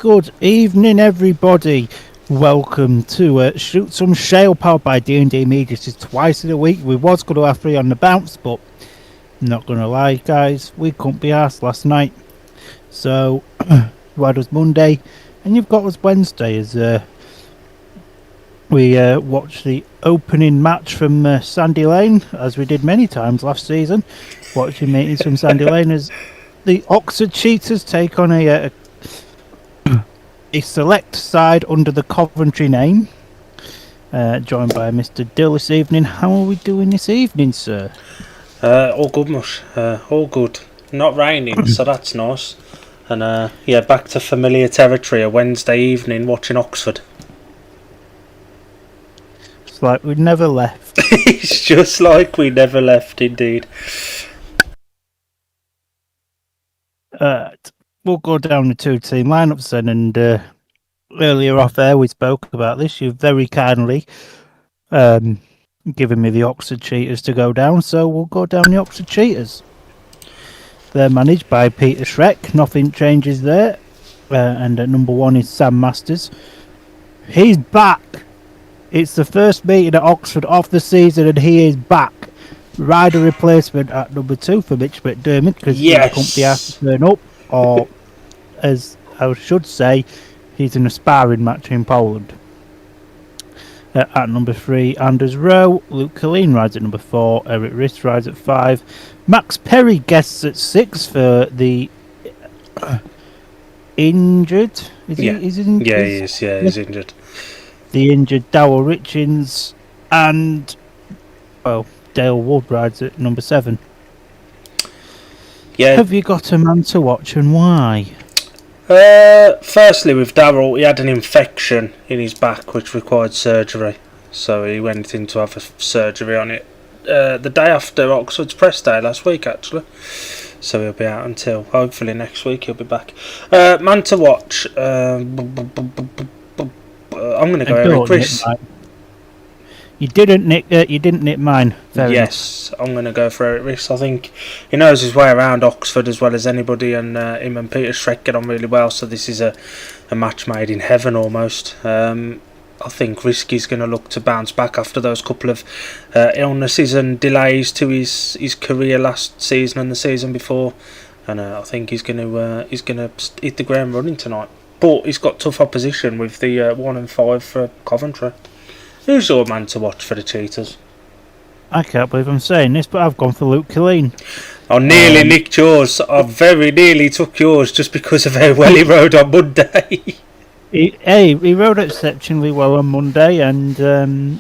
good evening, everybody. Welcome to Shoot Some Shale, powered by D&D Media. This is twice in a week. We was going to have 3 on the bounce, but not going to lie, guys, we couldn't be arsed last night. So, you had us Monday, and you've got us Wednesday as we watch the opening match from Sandy Lane, as we did many times last season. Watching meetings from Sandy Lane as the Oxford Cheetahs take on a select side under the Coventry name, joined by Mr. Dill this evening. How are we doing this evening, sir? All good, mush. All good. Not raining, so that's nice. And back to familiar territory. A Wednesday evening watching Oxford. It's like we never left. It's just like we never left, indeed. We'll go down the 2-team lineups then, and earlier off air we spoke about this. You very kindly given me the Oxford Cheetahs to go down, so we'll go down the Oxford Cheetahs. They're managed by Peter Schreck. Nothing changes there. And at number 1 is Sam Masters. He's back. It's the first meeting at Oxford of the season, and he is back. Rider replacement at number 2 for Mitch McDermott, because he couldn't be asked to turn up, or as I should say, he's in a sparring match in Poland. At number 3, Anders Rowe. Luke Colleen rides at number 4. Eric Riss rides at 5. Max Perry guests at 6 for the injured. Is he injured? Yeah, he is. Yeah, he's injured. The injured Darrell Richins, and Dale Wood rides at number 7. Yeah. Have you got a man to watch, and why? Firstly, with Darrell, he had an infection in his back which required surgery, so he went in to have a surgery on it the day after Oxford's press day last week, actually. So he'll be out until hopefully next week. He'll be back. Man to watch. I'm going to go Eric Riss. You didn't nick mine. Yes, I'm going to go for Eric Riss. I think he knows his way around Oxford as well as anybody, and him and Peter Schreck get on really well, so this is a match made in heaven almost. I think Risky's going to look to bounce back after those couple of illnesses and delays to his career last season and the season before, and I think he's going to hit the ground running tonight. But he's got tough opposition with the 1 and 5 for Coventry. Who's your man to watch for the Cheetahs? I can't believe I'm saying this, but I've gone for Luke Colleen. I nearly nicked yours. I very nearly took yours just because of how well he rode on Monday. He rode exceptionally well on Monday, and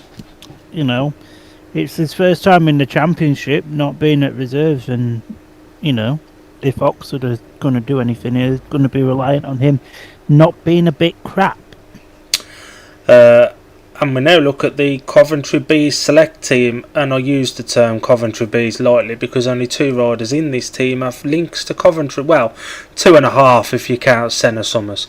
it's his first time in the Championship, not being at reserves, and if Oxford are going to do anything, they're going to be reliant on him not being a bit crap. And we now look at the Coventry Bees select team, and I use the term Coventry Bees lightly because only 2 riders in this team have links to Coventry. Well, 2.5 if you count Senna Summers.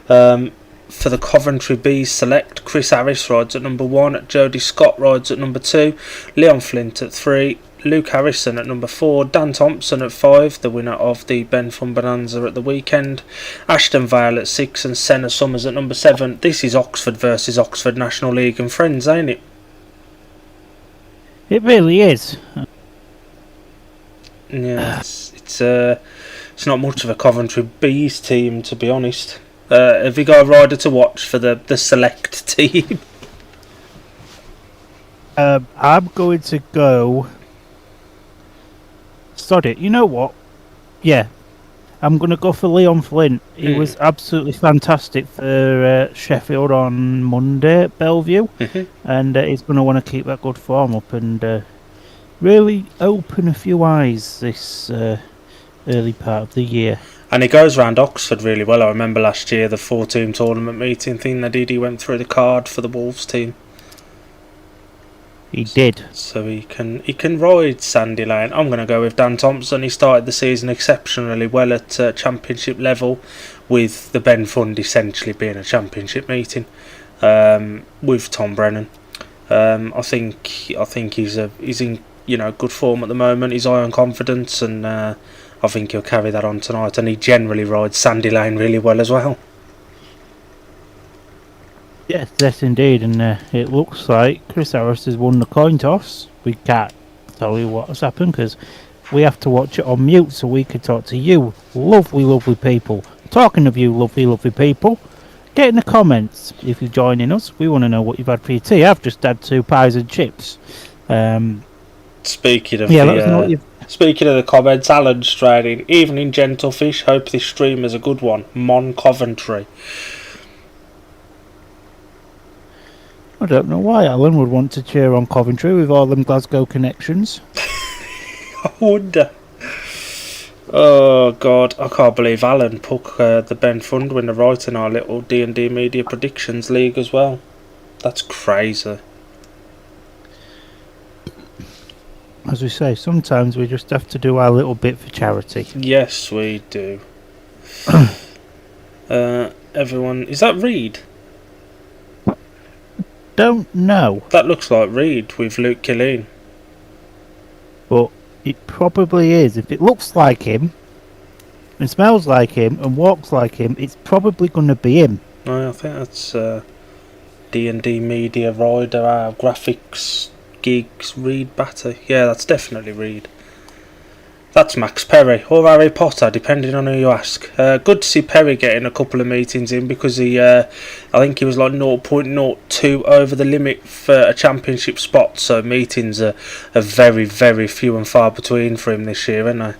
For the Coventry Bees select, Chris Harris rides at number 1, Jody Scott rides at number 2, Leon Flint at 3, Luke Harrison at number 4, Dan Thompson at 5, the winner of the Ben Fun Bonanza at the weekend, Ashton Vale at 6, and Senna Summers at number 7. This is Oxford versus Oxford National League and friends, ain't it? It really is. Yeah, it's not much of a Coventry Bees team, to be honest. Have you got a rider to watch for the select team? I'm going to go. Sod it. You know what? Yeah, I'm going to go for Leon Flint. He was absolutely fantastic for Sheffield on Monday at Bellevue, and he's going to want to keep that good form up and really open a few eyes this early part of the year. And he goes around Oxford really well. I remember last year the 4-team tournament meeting thing they did. He went through the card for the Wolves team. He did. So he can ride Sandy Lane. I'm going to go with Dan Thompson. He started the season exceptionally well at championship level, with the Ben Fund essentially being a championship meeting with Tom Brennan. I think he's in good form at the moment. He's high on confidence, and I think he'll carry that on tonight, and he generally rides Sandy Lane really well as well. Yes, indeed, and it looks like Chris Harris has won the coin toss. We can't tell you what's happened because we have to watch it on mute so we can talk to you, lovely, lovely people. Talking of you, lovely, lovely people, get in the comments if you're joining us. We want to know what you've had for your tea. I've just had 2 pies and chips. Speaking of Let us know what you've. speaking of the comments, Alan Strading, evening gentlefish. Hope this stream is a good one. Mon Coventry. I don't know why Alan would want to cheer on Coventry with all them Glasgow connections. I wonder. Oh God, I can't believe Alan put the Ben Fund winner right in our little D&D Media Predictions League as well. That's crazy. As we say, sometimes we just have to do our little bit for charity. Yes, we do. Everyone, is that Reed? Don't know, That looks like Reed with Luke Killeen. but it probably is. If it looks like him, and smells like him, and walks like him, it's probably going to be him. I think that's D&D Media Rider, Graphics, Gigs, Reed Batter. Yeah, that's definitely Reed. That's Max Perry, or Harry Potter, depending on who you ask. Good to see Perry getting a couple of meetings in because he, I think he was like 0.02 over the limit for a championship spot, so meetings are very, very few and far between for him this year, aren't they?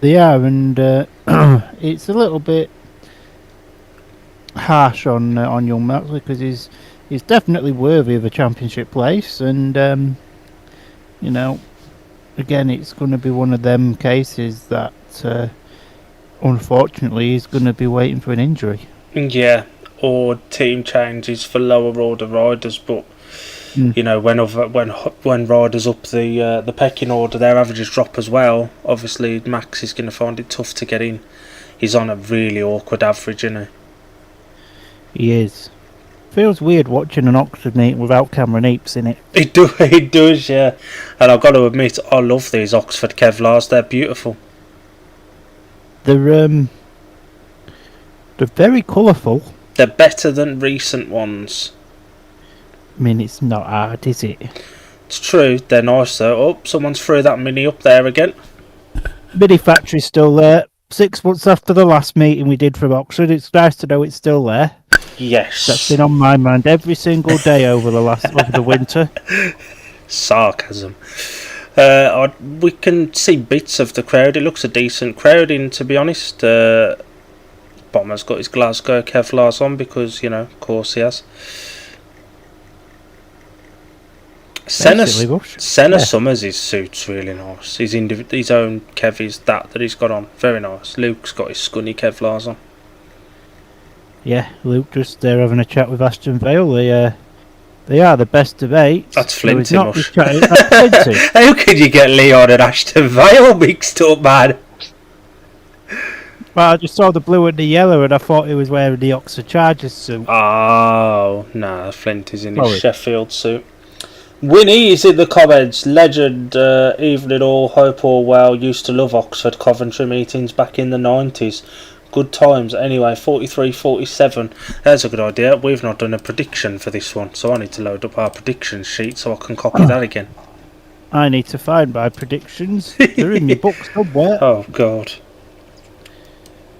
They are, and it's a little bit harsh on young Max because he's definitely worthy of a championship place, and again, it's going to be one of them cases that, unfortunately, he's going to be waiting for an injury. Yeah, or team changes for lower order riders, but when riders up the pecking order, their averages drop as well. Obviously, Max is going to find it tough to get in. He's on a really awkward average, isn't he? He is. Feels weird watching an Oxford meet without Cameron Eaps in it. It does, yeah. And I've got to admit, I love these Oxford Kevlars. They're beautiful. They're very colourful. They're better than recent ones. I mean, it's not hard, is it? It's true, they're nice though. Oh, someone's threw that mini up there again. Mini factory's still there. 6 months after the last meeting we did from Oxford, it's nice to know it's still there. Yes. That's been on my mind every single day over the winter. Sarcasm. We can see bits of the crowd. It looks a decent crowd in, to be honest. Bomber's got his Glasgow Kevlars on because, of course he has. Senna Summers' suit's really nice. His own Kevies that he's got on, very nice. Luke's got his Scunny Kevlars on. Yeah, Luke just there having a chat with Ashton Vale. They are the best of 8. That's Flinty mush. Flinty. How could you get Leon and Ashton Vale mixed up, man? Well, I just saw the blue and the yellow and I thought he was wearing the Oxford Chargers suit. Oh, nah, Flinty's in his Sheffield suit. Winnie is in the comments. Legend, evening all, hope all well. Used to love Oxford Coventry meetings back in the 90s. Good times. Anyway, 43-47. That's a good idea. We've not done a prediction for this one, so I need to load up our prediction sheet so I can copy that again. I need to find my predictions. They're in my book somewhere. Oh, God.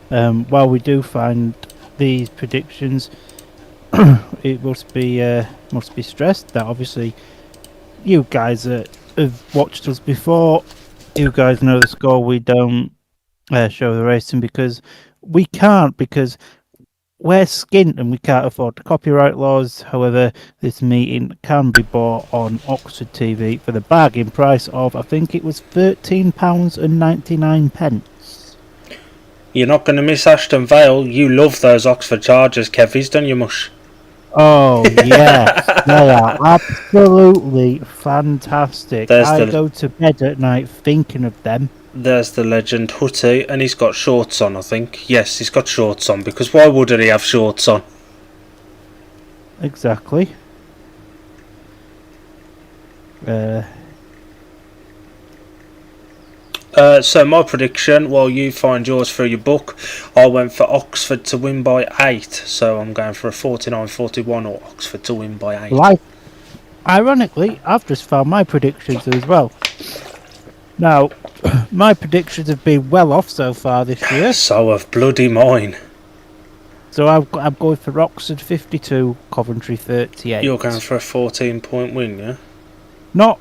While we do find these predictions, it must be stressed that obviously you guys have watched us before. You guys know the score. We don't show the racing because we can't, because we're skint and we can't afford the copyright laws. However, this meeting can be bought on Oxford TV for the bargain price of, I think it was £13.99. You're not going to miss Ashton Vale. You love those Oxford Chargers, Kevies, don't you, Mush? Oh, yes. They are absolutely fantastic. I go to bed at night thinking of them. There's the legend Hutty, and he's got shorts on, I think. Yes, he's got shorts on, because why wouldn't he have shorts on? Exactly. So my prediction, while you find yours through your book, I went for Oxford to win by 8. So I'm going for a 49-41 or Oxford to win by 8. Life. Ironically, I've just found my predictions as well. Now, my predictions have been well off so far this year. So have bloody mine. So I'm going for Oxford 52, Coventry 38. You're going for a 14-point win, yeah? Not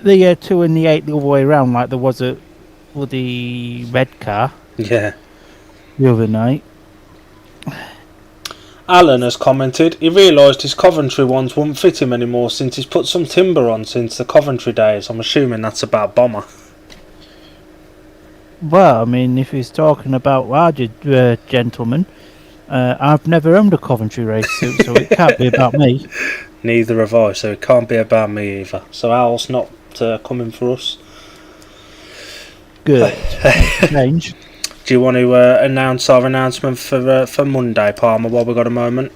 the 2 and the 8 the other way around, like there was a bloody red car Yeah. the other night. Alan has commented, he realised his Coventry ones wouldn't fit him anymore since he's put some timber on since the Coventry days. I'm assuming that's about Bomber. Well, I mean, if he's talking about larger gentlemen, I've never owned a Coventry race suit, so it can't be about me. Neither have I, so it can't be about me either. So Al's not coming for us. Good. Change. Do you want to announce our announcement for Monday, Palmer, while we've got a moment?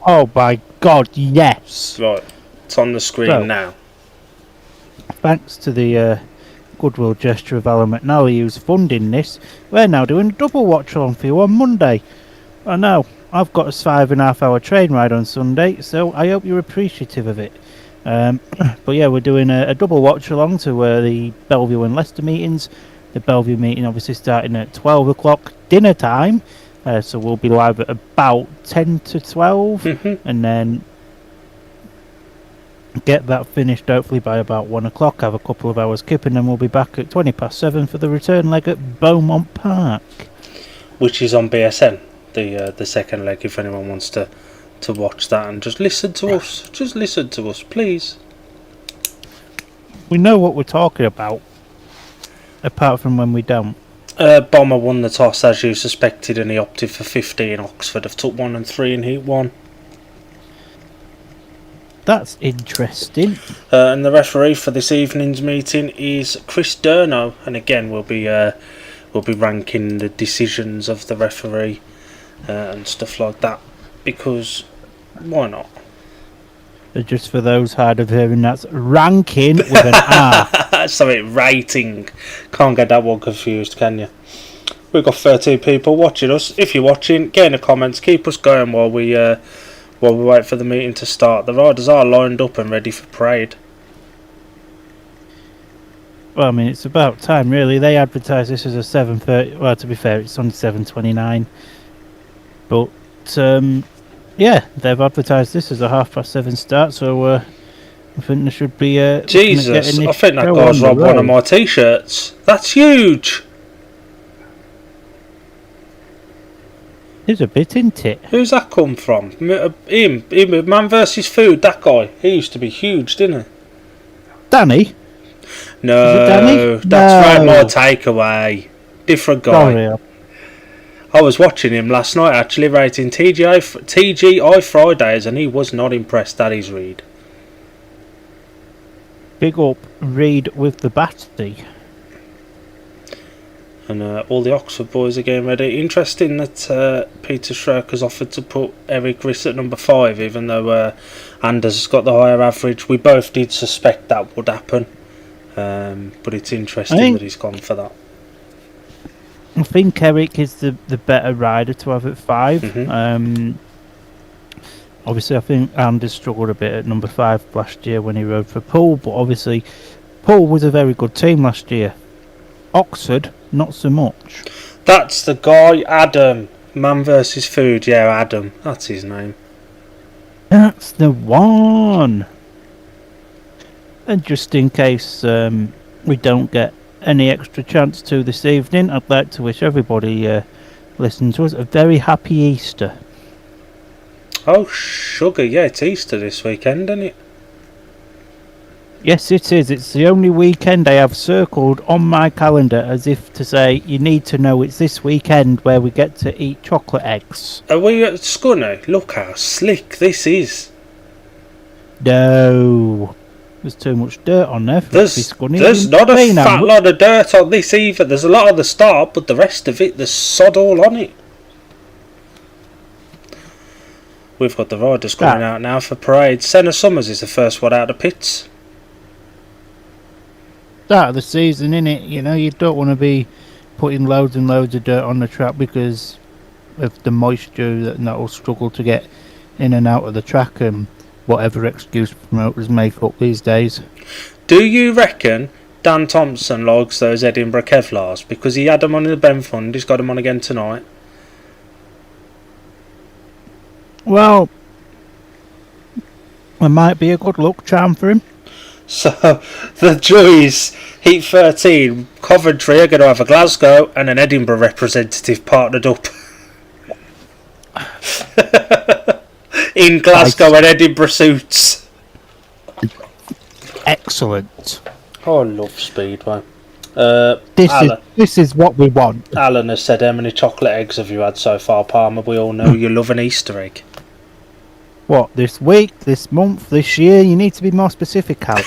Oh my God, yes! Right, it's on the screen So, now. Thanks to the goodwill gesture of Alan McNally, who's funding this, we're now doing a double watch along for you on Monday. I know, I've got a 5.5 hour train ride on Sunday, so I hope you're appreciative of it. But yeah, we're doing a double watch along to the Bellevue and Leicester meetings. The Bellevue meeting obviously starting at 12 o'clock dinner time, so we'll be live at about 10 to 12, and then get that finished hopefully by about 1 o'clock, have a couple of hours kip, and then we'll be back at 7:20 for the return leg at Beaumont Park. Which is on BSN, the second leg, if anyone wants to watch that and just listen to us. Just listen to us, please. We know what we're talking about, apart from when we don't. Bomber won the toss as you suspected, and he opted for 15. Oxford have took 1 and 3 in Heat 1. That's interesting. And the referee for this evening's meeting is Chris Durno, and again we'll be ranking the decisions of the referee and stuff like that, because why not? Just for those hard of hearing, that's ranking with an R. Sorry, rating. Can't get that one confused, can you? We've got 13 people watching us. If you're watching, get in the comments. Keep us going while we wait for the meeting to start. The riders are lined up and ready for parade. Well, I mean, it's about time, really. They advertise this as a 7:30. Well, to be fair, it's only 7:29. But yeah, they've advertised this as a 7:30 start. So I think there should be. Jesus, I think that guy's robbed one of my t-shirts. That's huge. There's a bit, isn't it? Who's that come from? Him, Man vs Food. That guy. He used to be huge, didn't he? Danny. No, Danny? that's right. No. My takeaway. Different guy. Sorry. I was watching him last night actually, rating TGI Fridays, and he was not impressed at his read. Big up, Reed with the Batty. And all the Oxford boys are getting ready. Interesting that Peter Schreck has offered to put Eric Riss at number 5, even though Anders has got the higher average. We both did suspect that would happen, but it's interesting that he's gone for that. I think Eric is the better rider to have at 5. Obviously, I think Anders struggled a bit at number 5 last year when he rode for Poole, but obviously Poole was a very good team last year. Oxford, not so much. That's the guy, Adam. Man vs Food, yeah, Adam. That's his name. That's the one. And just in case we don't get any extra chance to this evening, I'd like to wish everybody listening to us a very happy Easter. Oh, sugar, yeah, it's Easter this weekend, isn't it? Yes, it is. It's the only weekend I have circled on my calendar as if to say, you need to know it's this weekend where we get to eat chocolate eggs. Are we at Scunny? Look how slick this is. No. There's too much dirt on there for it to be scunny. There's not a fat lot of dirt on this either. There's a lot on the start, but the rest of it, there's sod all on it. We've got the riders coming out now for parade. Senna Summers is the first one out of the pits. start of the season, innit? You know, you don't want to be putting loads and loads of dirt on the track because of the moisture that will struggle to get in and out of the track and whatever excuse promoters make up these days. Do you reckon Dan Thompson likes those Edinburgh Kevlars? Because he had them on in the Ben Fund, he's got them on again tonight. Well, it might be a good luck charm for him. So, the Joys, Heat 13, Coventry are going to have a Glasgow and an Edinburgh representative partnered up. In Glasgow and Edinburgh suits. Excellent. Oh, I love Speedway. This is what we want. Alan has said, how many chocolate eggs have you had so far, Palmer? We all know you love an Easter egg. What, this week, this month, this year? You need to be more specific, Al.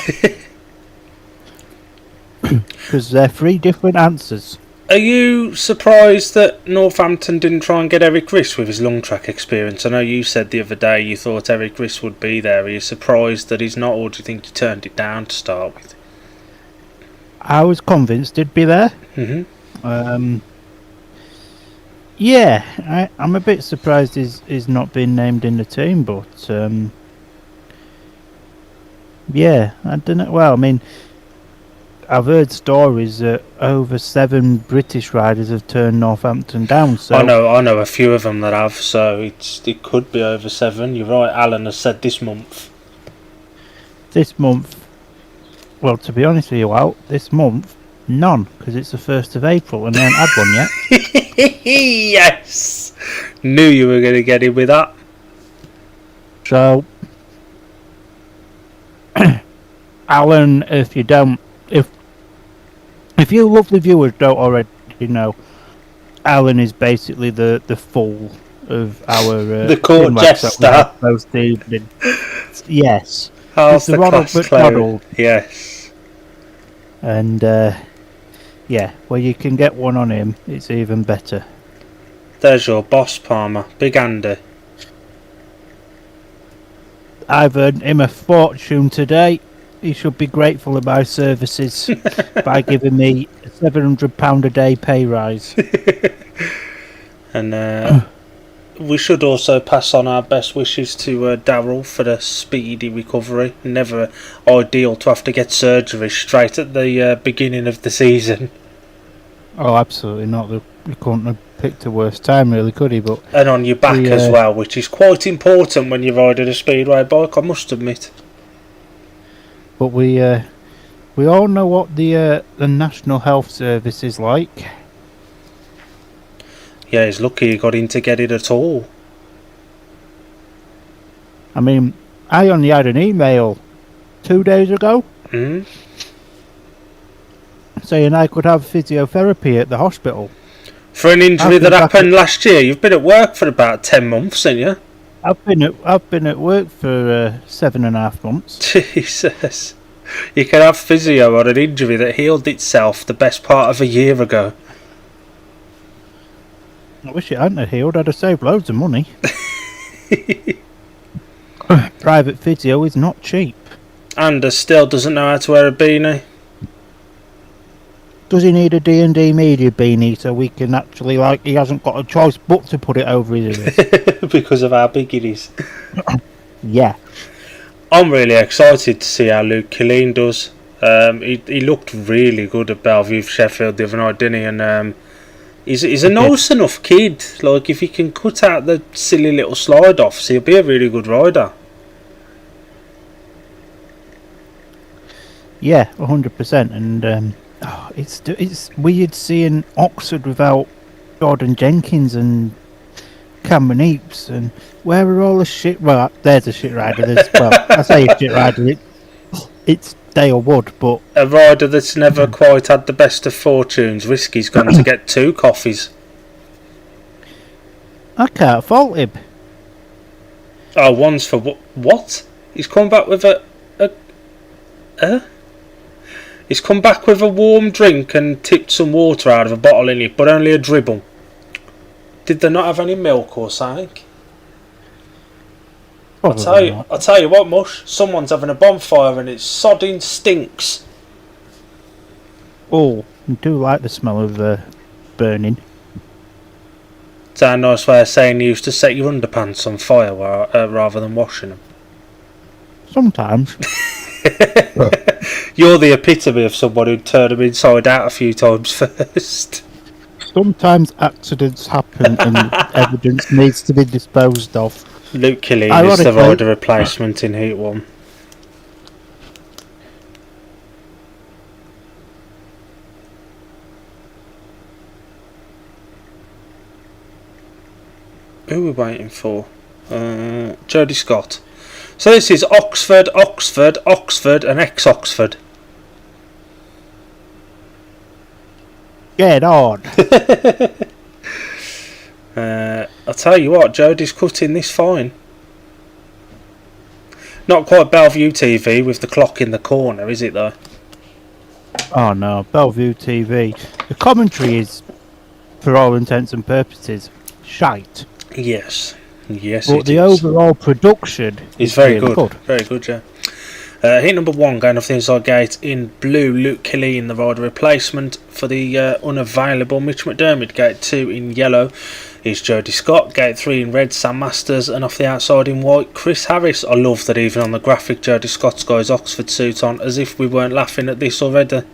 Because they're 3 different answers. Are you surprised that Northampton didn't try and get Eric Riss with his long track experience? I know you said the other day you thought Eric Riss would be there. Are you surprised that he's not, or do you think you turned it down to start with? I was convinced he'd be there. Mm-hmm. Yeah, I'm a bit surprised he's not been named in the team, but yeah, I don't know. Well, I mean, I've heard stories that over 7 British riders have turned Northampton down. So I know a few of them that have. So it could be over 7. You're right. Alan has said this month. This month, well, to be honest with you, Al, this month none, because it's the 1st of April and they haven't had one yet. Yes, knew you were going to get in with that. So, Alan, if you lovely viewers don't already know, Alan is basically the fool of our the court jester. Yes, How's the Ronald class McDonald. Yes, and yeah, well, you can get one on him. It's even better. There's your boss, Palmer. Big Andy. I've earned him a fortune today. He should be grateful of my services by giving me a £700 a day pay rise. And we should also pass on our best wishes to Darryl for the speedy recovery. Never ideal to have to get surgery straight at the beginning of the season. Oh, absolutely not. He couldn't have picked a worse time, really, could he? But and on your back as well, which is quite important when you're riding a speedway bike, I must admit. But we all know what the National Health Service is like. Yeah, he's lucky he got in to get it at all. I mean, I only had an email 2 days ago saying I could have physiotherapy at the hospital. For an injury that happened last year? You've been at work for about 10 months, haven't you? I've been at work for 7.5 months. Jesus. You can have physio on an injury that healed itself the best part of a year ago. I wish it hadn't healed. I'd have saved loads of money. Private physio is not cheap. Anders still doesn't know how to wear a beanie. Does he need a D&D media beanie so we can actually, he hasn't got a choice but to put it over his ears? Because of how big it is. Yeah. I'm really excited to see how Luke Killeen does. He looked really good at Bellevue Sheffield the other night, didn't he? And he's a nice enough kid. Like, if he can cut out the silly little slide-offs, he'll be a really good rider. Yeah, 100%. And it's weird seeing Oxford without Jordan Jenkins and Cameron Eaps, and where are all the shit? Well, there's a shit rider. I say a shit rider. It's Dale Wood, but a rider that's never quite had the best of fortunes. Risky's gone to get 2 coffees. I can't fault him. Oh, one's for what? He's come back with He's come back with a warm drink and tipped some water out of a bottle in it, but only a dribble. Did they not have any milk or something? I'll tell you what, Mush. Someone's having a bonfire and it sodding stinks. Oh, I do like the smell of burning. Is that a nice way of saying you used to set your underpants on fire rather than washing them? Sometimes. You're the epitome of someone who'd turn them inside out a few times first. Sometimes accidents happen and evidence needs to be disposed of. Luke Killeen is the rider replacement in Heat 1. Who are we waiting for? Jodie Scott. So this is Oxford, and ex-Oxford. Get on. I'll tell you what, Jodie's cutting this fine. Not quite Bellevue TV with the clock in the corner, is it though? Oh no, Bellevue TV. The commentary is, for all intents and purposes, shite. Yes, but the overall production is very really good. Very good, yeah. Heat number 1 going off the inside gate in blue, Luke Killeen, the rider replacement for the unavailable Mitch McDermott. Gate 2 in yellow is Jodie Scott. Gate 3 in red, Sam Masters, and off the outside in white, Chris Harris. I love that even on the graphic Jodie Scott's got his Oxford suit on, as if we weren't laughing at this already.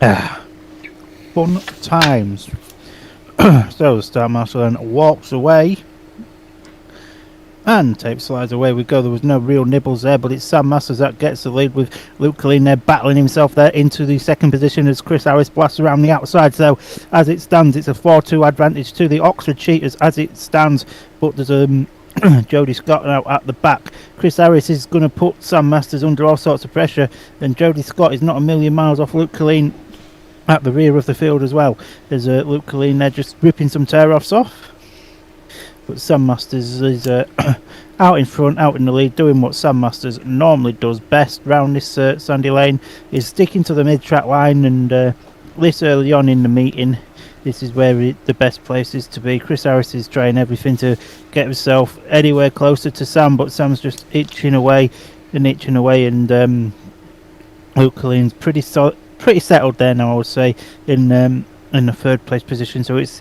Fun times. So the Star Marshal then walks away and tape slides away we go. There was no real nibbles there, but it's Sam Masters that gets the lead with Luke Killeen there battling himself there into the second position as Chris Harris blasts around the outside. So as it stands, it's a 4-2 advantage to the Oxford Cheetahs as it stands, but there's Jodie Scott now at the back. Chris Harris is going to put Sam Masters under all sorts of pressure, and Jodie Scott is not a million miles off Luke Killeen at the rear of the field as well. There's Luke Killeen there just ripping some tear-offs off. But Sam Masters is out in front, out in the lead, doing what Sam Masters normally does best round this sandy lane, is sticking to the mid-track line, and this early on in the meeting, this is where the best place is to be. Chris Harris is trying everything to get himself anywhere closer to Sam, but Sam's just itching away, and Luke Killeen's pretty settled there now, I would say, in the third place position. So it's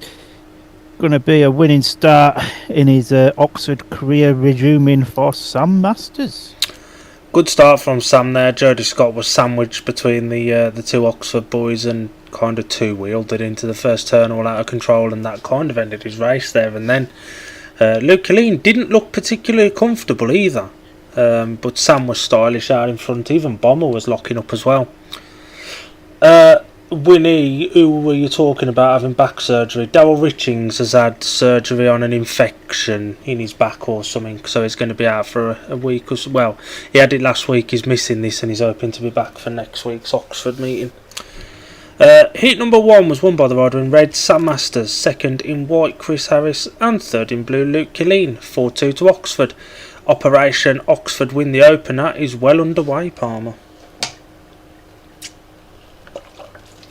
going to be a winning start in his Oxford career, resuming for Sam Masters. Good start from Sam there. Jodie Scott was sandwiched between the two Oxford boys and kind of two-wheeled it into the first turn all out of control, and that kind of ended his race there. And then Luke Killeen didn't look particularly comfortable either, but Sam was stylish out in front. Even Bomber was locking up as well. Winnie, who were you talking about having back surgery? Darryl Richings has had surgery on an infection in his back or something, so he's going to be out for a week or so. Well, he had it last week, he's missing this, and he's hoping to be back for next week's Oxford meeting. Heat number 1 was won by the rider in red, Sam Masters, second in white, Chris Harris, and third in blue, Luke Killeen. 4-2 to Oxford. Operation Oxford win the opener is well underway, Palmer.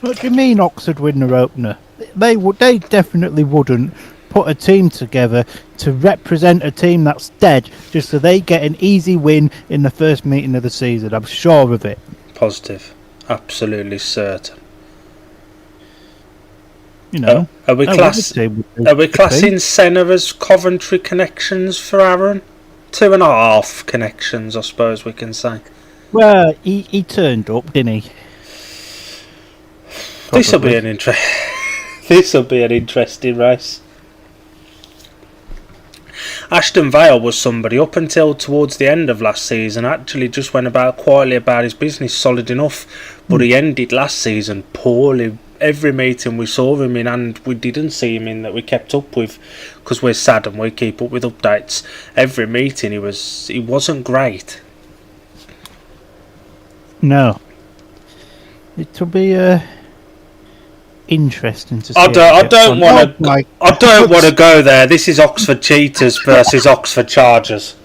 What do you mean Oxford win their opener? They definitely wouldn't put a team together to represent a team that's dead just so they get an easy win in the first meeting of the season. I'm sure of it. Positive. Absolutely certain. You know, are we classing Senna as Coventry connections for Aaron? 2.5 connections, I suppose we can say. Well, he turned up, didn't he? This will be an interesting race. Ashton Vale was somebody up until towards the end of last season. Actually, just went quietly about his business, solid enough. But he ended last season poorly. Every meeting we saw him in, and we didn't see him in, that we kept up with, because we're sad and we keep up with updates. Every meeting he wasn't great. No. It will be interesting to see. I don't want to go there. This is Oxford Cheetahs versus Oxford Chargers.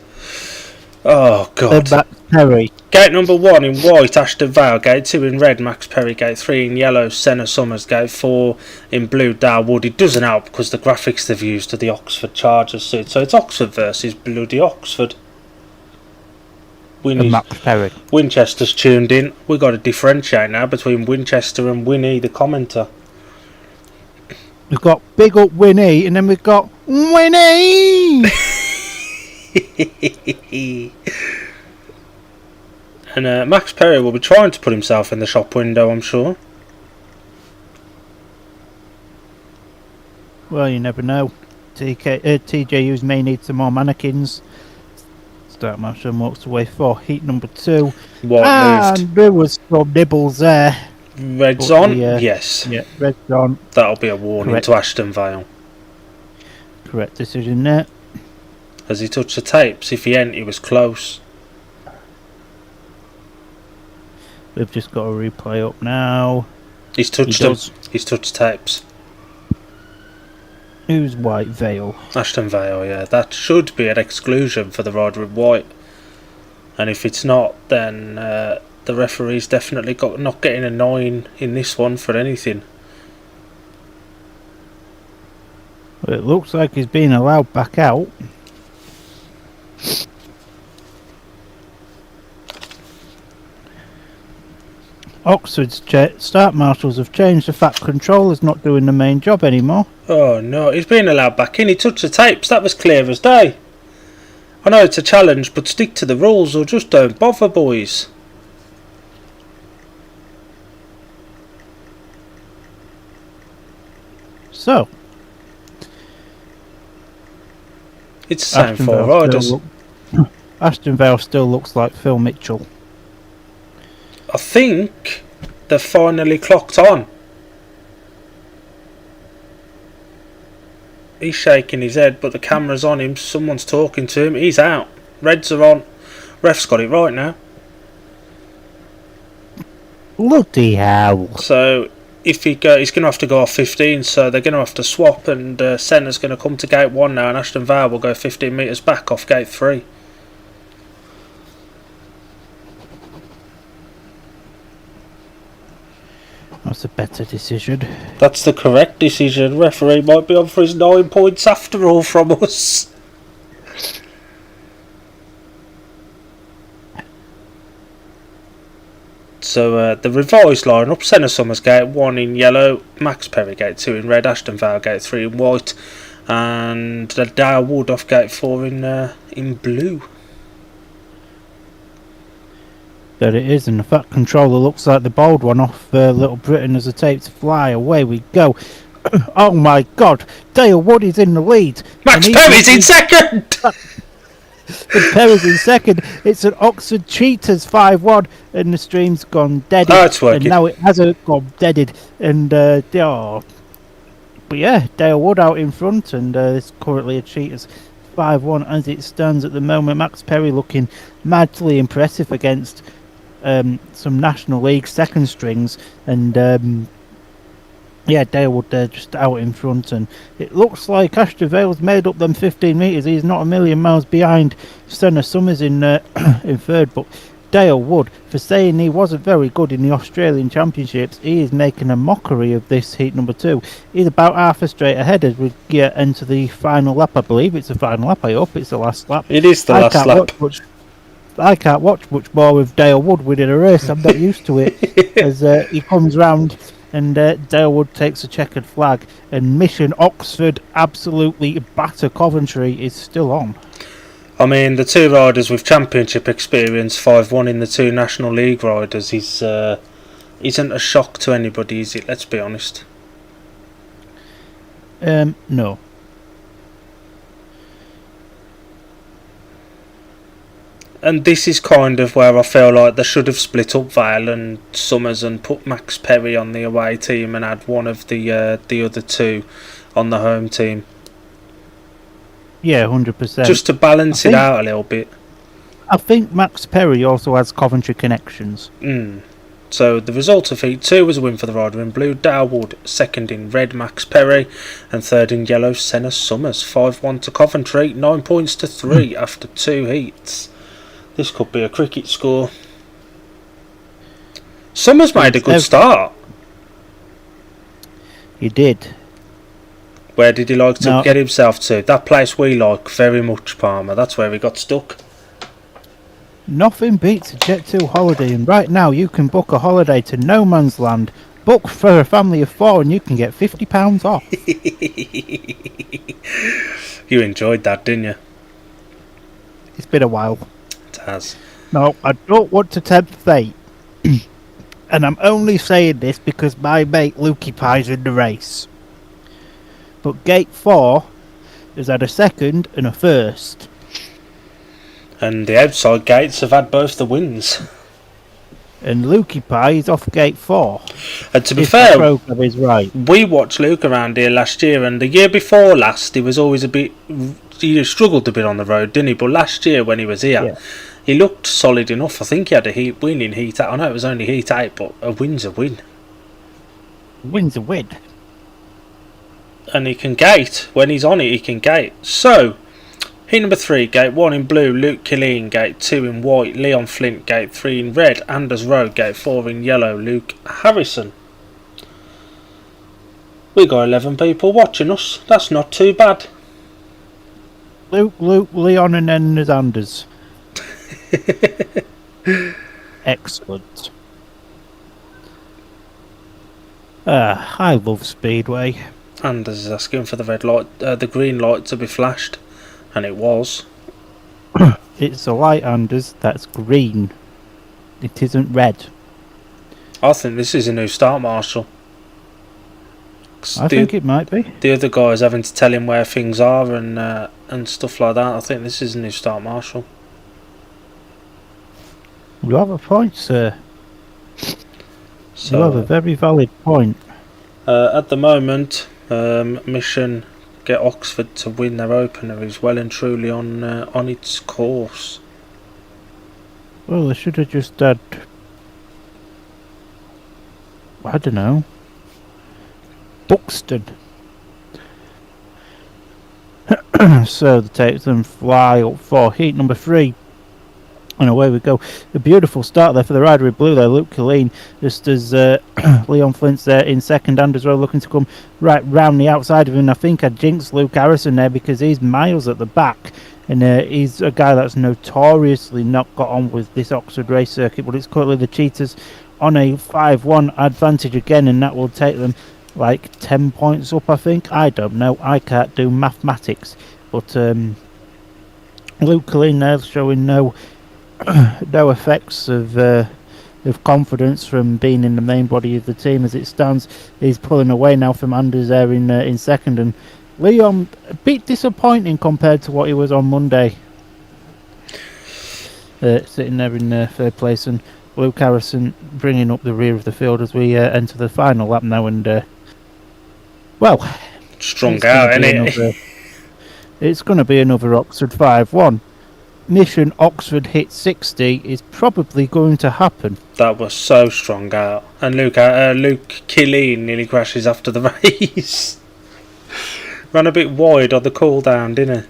Oh God. Perry. Gate number 1 in white, Ashton Vale. Gate 2 in red, Max Perry. Gate 3 in yellow, Senna Summers. Gate 4 in blue, Dale Wood. It doesn't help because the graphics they've used are the Oxford Chargers suit. So it's Oxford versus bloody Oxford. and Max Perry. Winchester's tuned in. We've got to differentiate now between Winchester and Winnie, the commenter. We've got Big Up Winnie, and then we've got Winnie! And Max Perry will be trying to put himself in the shop window, I'm sure. Well, you never know. TJUs may need some more mannequins. Start Marshall walks away for heat number 2. White moved. There was some nibbles there. Red's on? Yes. Yeah, red's on. That'll be a warning to Ashton Vale. Correct decision there. As he touched the tapes, if he ain't, he was close. We've just got a replay up now. He's touched them. He's touched tapes. Who's White Vale? Ashton Vale, yeah. That should be an exclusion for the rider in white. And if it's not, then the referee's definitely not getting a 9 in this one for anything. Well, it looks like he's being allowed back out. Oxford's start marshals have changed. The fat controller's not doing the main job anymore. Oh no, he's being allowed back in. He touched the tapes. That was clear as day. I know it's a challenge, but stick to the rules or just don't bother, boys. So, it's the same for riders. Ashton Vale still looks like Phil Mitchell. I think they've finally clocked on. He's shaking his head, but the camera's on him. Someone's talking to him. He's out. Reds are on. Ref's got it right now. Bloody hell. So, if he's going to have to go off 15, so they're going to have to swap, and Senna's going to come to gate 1 now, and Ashton Vale will go 15 metres back off gate 3. That's a better decision. That's the correct decision. Referee might be on for his 9 points after all from us. So the revised lineup: Senna Summers gate 1 in yellow, Max Perry gate 2 in red, Ashton Vale gate 3 in white, and Dale Wood off gate 4 in blue. There it is, and the fat controller looks like the bold one off Little Britain as the tapes fly. Away we go. Oh my god, Dale Wood is in the lead. Max Perry's in second! And Perry's in second. It's an Oxford Cheetahs 5-1, and the stream's gone dead. Oh, it's working. And now it hasn't gone deaded. And, but yeah, Dale Wood out in front, and it's currently a Cheetahs 5-1 as it stands at the moment. Max Perry looking madly impressive against some National League second strings, and yeah, Dale Wood there just out in front, and it looks like Ashton Vale's made up them 15 metres. He's not a million miles behind Senna Summers in in third, but Dale Wood, for saying he wasn't very good in the Australian Championships, he is making a mockery of this heat number 2. He's about half a straight ahead as we get into the final lap. I believe it's the final lap. I hope it's the last lap. It is the last lap. I can't watch much more with Dale Wood winning a race. I'm not used to it. As he comes round and Dale Wood takes a checkered flag, and Mission Oxford absolutely batter Coventry is still on. I mean, the 2 riders with championship experience, 5-1 in the 2 National League riders, isn't a shock to anybody, is it? Let's be honest. No. And this is kind of where I feel like they should have split up Vale and Summers and put Max Perry on the away team and had one of the other 2 on the home team. Yeah, 100%. Just to balance it out a little bit. I think Max Perry also has Coventry connections. So the result of Heat 2 was a win for the rider in blue, Dale Wood, second in red, Max Perry, and third in yellow, Senna Summers. 5-1 to Coventry, 9 points to 3 after 2 heats. This could be a cricket score. Summers made a good start. He did. Where did he like to get himself to? That place we like very much, Palmer. That's where he got stuck. Nothing beats a Jet2 holiday, and right now you can book a holiday to No Man's Land. Book for a family of 4 and you can get £50 off. You enjoyed that, didn't you? It's been a while. It has. No, I don't want to tempt fate. And I'm only saying this because my mate Lukey Pie's in the race. But Gate 4 has had a second and a first. And the outside gates have had both the wins. And Lukey Pie is off Gate 4. And to be if fair, the programme is right. We watched Luke around here last year, and the year before last, he was always a bit. He struggled a bit on the road, didn't he? But last year when he was here, he looked solid enough. I think he had a win in Heat 8. I know it was only Heat 8, but a win's a win. Win's a win. And he can gate. When he's on it, he can gate. So, heat number 3, gate 1 in blue, Luke Killeen, gate 2 in white, Leon Flint, gate 3 in red, Anders Rowe, gate 4 in yellow, Luke Harrison. We got 11 people watching us. That's not too bad. Luke, Leon, and then there's Anders. Excellent. I love Speedway. Anders is asking for the red light, the green light to be flashed, and it was. It's a light, Anders. That's green. It isn't red. I think this is a new start marshal. I think it might be. The other guy's having to tell him where things are and stuff like that. I think this is a new start marshal. You have a point, sir. So, you have a very valid point. At the moment, mission get Oxford to win their opener is well and truly on its course. Well, they should have just had, I don't know, Buxton. So the takes them fly up for heat number 3. And away we go. A beautiful start there for the rider in blue there, Luke Killeen, just as Leon Flint's there in second, and as well looking to come right round the outside of him. I think I jinxed Luke Harrison there because he's miles at the back, and he's a guy that's notoriously not got on with this Oxford race circuit, but it's currently the Cheetahs on a 5-1 advantage again, and that will take them like 10 points up, I think. I don't know, I can't do mathematics, but Luke Killeen there showing no effects of confidence from being in the main body of the team as it stands. He's pulling away now from Anders there in second, and Leon a bit disappointing compared to what he was on Monday, sitting there in third place, and Luke Harrison bringing up the rear of the field as we enter the final lap now. And well, strung out, isn't it? It's going to be another Oxford 5-1. Mission Oxford hit 60 is probably going to happen. That was so strong out, and Luke Killeen nearly crashes after the race. Ran a bit wide on the cool down, didn't he?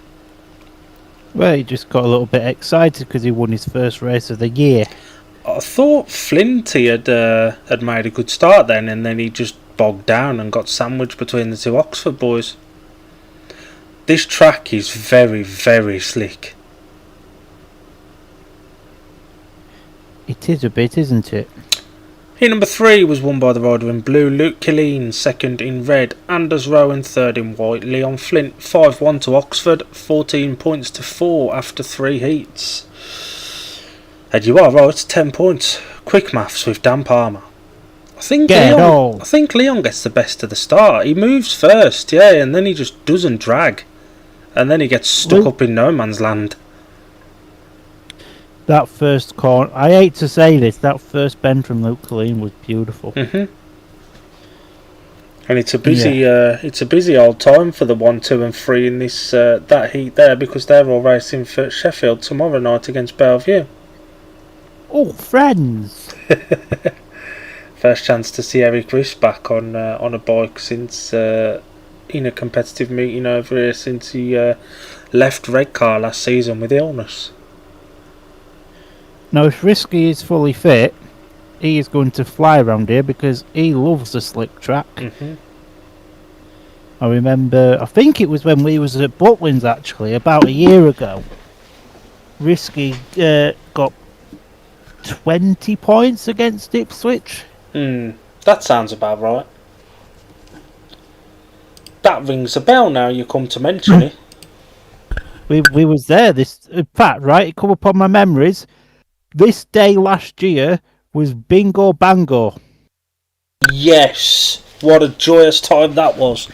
Well, he just got a little bit excited because he won his first race of the year. I thought Flinty had made a good start then, and then he just bogged down and got sandwiched between the two Oxford boys. This track is very, very slick. It is a bit, isn't it? Heat number 3 was won by the rider in blue, Luke Killeen, second in red, Anders Rowan third in white, Leon Flint 5-1 to Oxford, 14 points to 4 after 3 heats. And you are right, 10 points. Quick maths with Dan Palmer. I think Leon gets the best of the start. He moves first, yeah, and then he just doesn't drag. And then he gets stuck up in no man's land. That first corner, I hate to say this, that first bend from Luke Killeen was beautiful. And it's a busy old time for the 1, 2 and 3 in this that heat there, because they're all racing for Sheffield tomorrow night against Bellevue. Oh, friends! First chance to see Eric Riss back on a bike since in a competitive meeting over here since he left Redcar last season with illness. Now, if Risky is fully fit, he is going to fly around here because he loves the slick track. I remember, I think it was when we was at Butlins actually, about a year ago. Risky got 20 points against Ipswich. That sounds about right. That rings a bell now you come to mention it. We was there. This, in fact, right, it come up on my memories. This day last year was bingo bango. Yes, what a joyous time that was.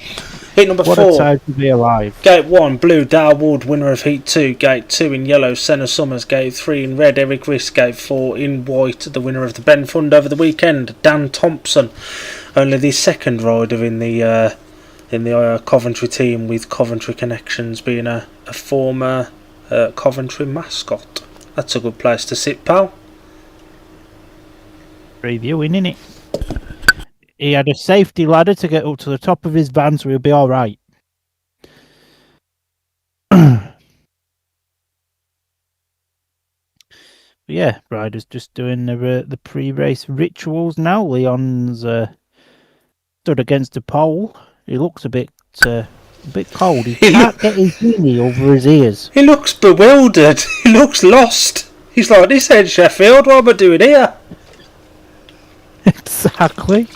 Heat number What 4. a time to be alive. Gate 1, blue, Dale Wood, winner of Heat 2. Gate 2 in yellow, Senna Summers. Gate 3 in red, Eric Riss. Gate 4 in white, the winner of the Ben Fund over the weekend, Dan Thompson. Only the second rider in the Coventry team with Coventry connections, being a former Coventry mascot. That's a good place to sit, pal. Reviewing, innit? He had a safety ladder to get up to the top of his van, so he'll be all right. Yeah, riders just doing the pre-race rituals now. Leon's stood against the pole. He looks a bit cold. He can't get his beanie over his ears. He looks bewildered. He looks lost. He's like, this ain't Sheffield. What am I doing here? Exactly.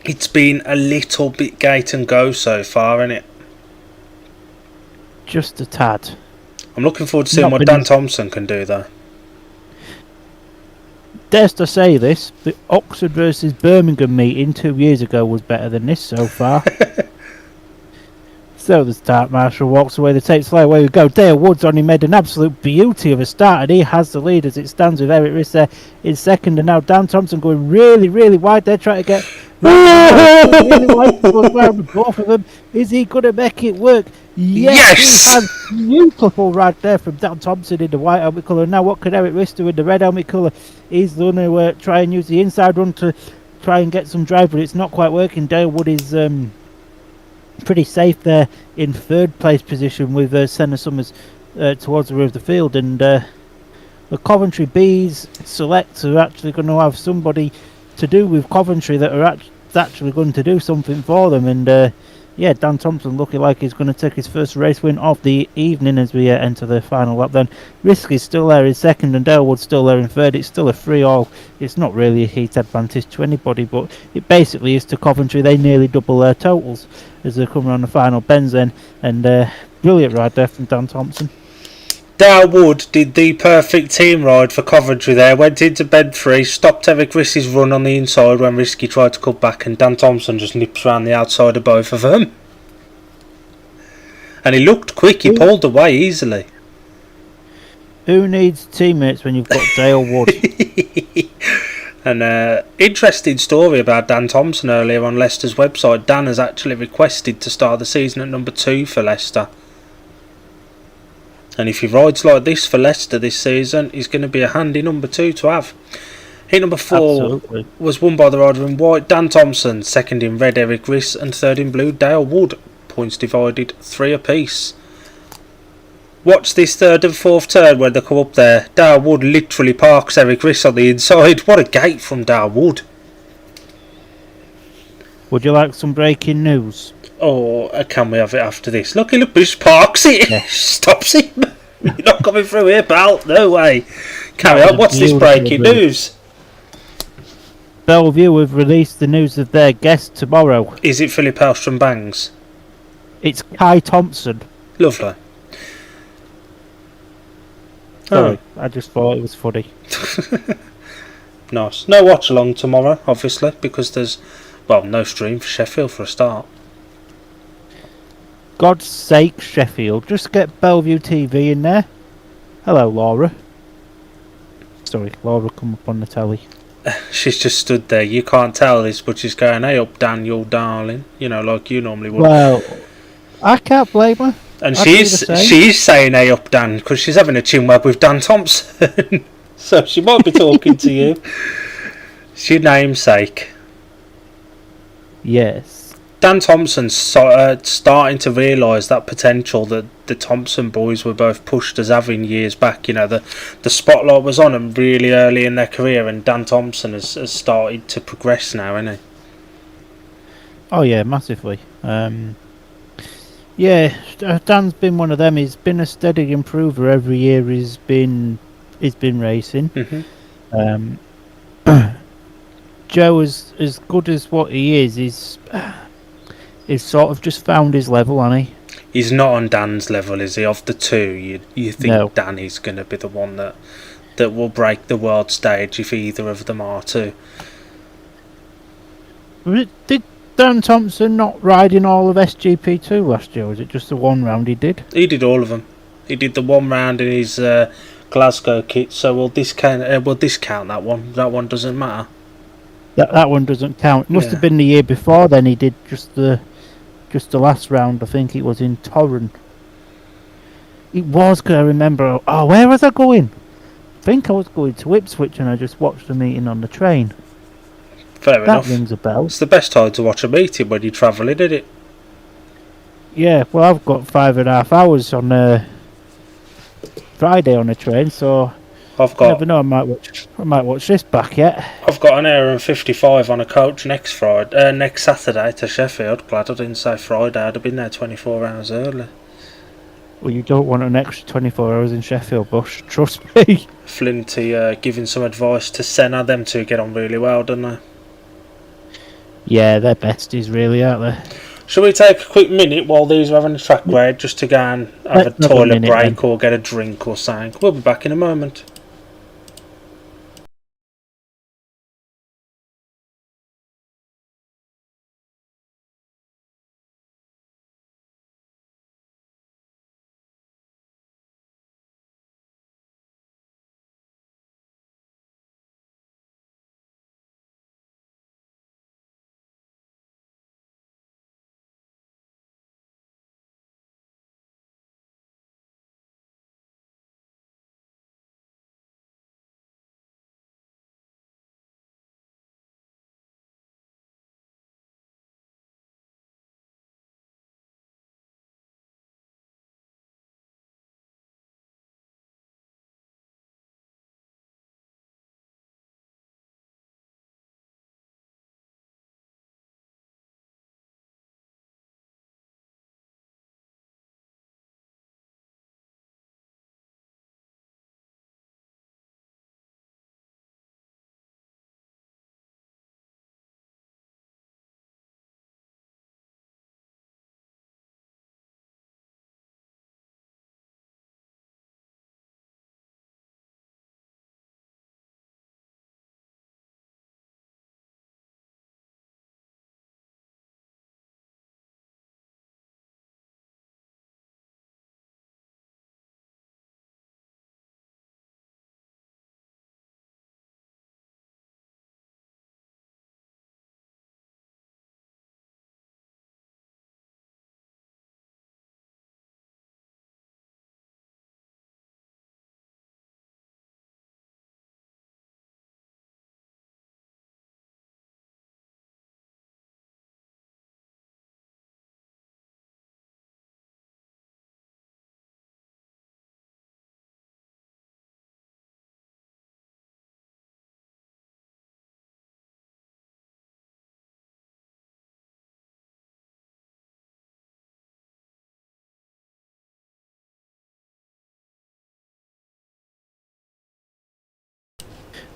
It's been a little bit gate and go so far, isn't it? Just a tad. I'm looking forward to seeing what Dan Thompson can do, though. Dares to say this, the Oxford versus Birmingham meeting 2 years ago was better than this so far. So the start marshal walks away, the tape slide, away we go. Dale Woods only made an absolute beauty of a start, and he has the lead as it stands with Eric Riss there in second, and now Dan Thompson going really, really wide there, trying to get really wide around both of them. Is he going to make it work? Yes! He has beautiful right there from Dan Thompson in the white helmet colour. Now what can Eric Riss do in the red helmet colour? He's going to try and use the inside run to try and get some drive, but it's not quite working. Dale Wood is pretty safe there in third place position with Senna Summers towards the rear of the field, and the Coventry Bees select are actually going to have somebody to do with Coventry that are actually going to do something for them, and yeah, Dan Thompson looking like he's going to take his first race win of the evening as we enter the final lap. Then Risk is still there in second and Dalewood's still there in third. It's still a 3-all. It's not really a heat advantage to anybody, but it basically is to Coventry. They nearly double their totals as they come around the final bends then, and brilliant ride there from Dan Thompson. Dale Wood did the perfect team ride for Coventry there, went into bed 3, stopped Eric Riss's run on the inside when Risky tried to cut back, and Dan Thompson just nips around the outside of both of them. And he looked quick, he pulled away easily. Who needs teammates when you've got Dale Wood? An interesting story about Dan Thompson earlier on Leicester's website. Dan has actually requested to start the season at number 2 for Leicester. And if he rides like this for Leicester this season, he's going to be a handy number 2 to have. Heat number 4 Absolutely. was won by the rider in white, Dan Thompson. Second in red, Eric Riss. And third in blue, Dale Wood. Points divided 3 apiece. Watch this third and fourth turn when they come up there. Dale Wood literally parks Eric Riss on the inside. What a gate from Dale Wood. Would you like some breaking news? Oh, can we have it after this? Look, he just parks it. Yeah. Stops him. You're not coming through here, pal. No way. Carry on. What's this breaking news? Bellevue have released the news of their guest tomorrow. Is it Philip Hellstrom Bangs? It's Kai Thompson. Lovely. Sorry, I just thought it was funny. Nice. No watch along tomorrow, obviously, because there's, well, no stream for Sheffield for a start. God's sake, Sheffield, just get Bellevue TV in there. Hello, Laura. Sorry, Laura come up on the telly. She's just stood there. You can't tell this, but she's going, "Hey up, Daniel, darling." You know, like you normally would. Well, I can't blame her. And she's saying, "Hey up, Dan," because she's having a chinwag with Dan Thompson. So she might be talking to you. It's your namesake. Yes. Dan Thompson's starting to realise that potential that the Thompson boys were both pushed as having years back. You know, the spotlight was on them really early in their career, and Dan Thompson has started to progress now, hasn't he? Oh yeah, massively. Yeah, Dan's been one of them. He's been a steady improver every year. He's been he's been racing. Mm-hmm. Joe, as good as what he is, he's sort of just found his level, hasn't he? He's not on Dan's level, is he? Of the two, you think No. Danny's going to be the one that will break the world stage if either of them are too. Did Dan Thompson not ride in all of SGP2 last year? Was it just the one round he did? He did all of them. He did the one round in his Glasgow kit, so we'll discount that one. That one doesn't matter. That one doesn't count. It must have been the year before then he did just the last round. I think it was in Torrent. It was, because I remember, where was I going? I think I was going to Ipswich and I just watched the meeting on the train. Fair enough. That rings a bell. It's the best time to watch a meeting when you're travelling, isn't it? Yeah, well, I've got 5.5 hours on Friday on the train, so I never know. I might watch this back yet. I've got an hour and 55 on a coach next Saturday to Sheffield. Glad I didn't say Friday. I'd have been there 24 hours early. Well, you don't want an extra 24 hours in Sheffield, Bush. Trust me. Flinty giving some advice to Senna. Them two get on really well, don't they? Yeah, they're besties, really, aren't they? Shall we take a quick minute while these are having a track raid just to go and have a toilet break or get a drink or something? We'll be back in a moment.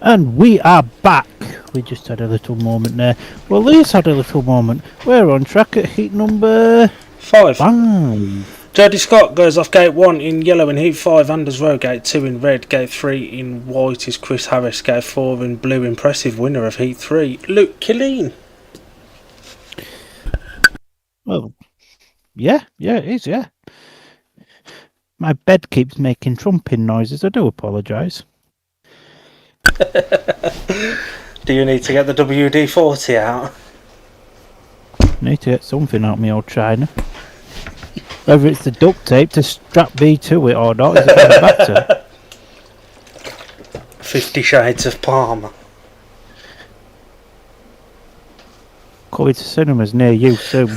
And we are back. We just had a little moment there. Well, Lee's had a little moment. We're on track at heat number 5. 5. Jody Scott goes off gate 1 in yellow in heat 5. Anders Rowe gate 2 in red. Gate 3 in white is Chris Harris. Gate 4 in blue. Impressive winner of heat 3, Luke Killeen. Well, yeah, it is, yeah. My bed keeps making trumping noises. I do apologise. Do you need to get the WD-40 out? Need to get something out of my old china. Whether it's the duct tape to strap B to it or not, is it going better? 50 Shades of Palmer. Coming to cinemas near you soon.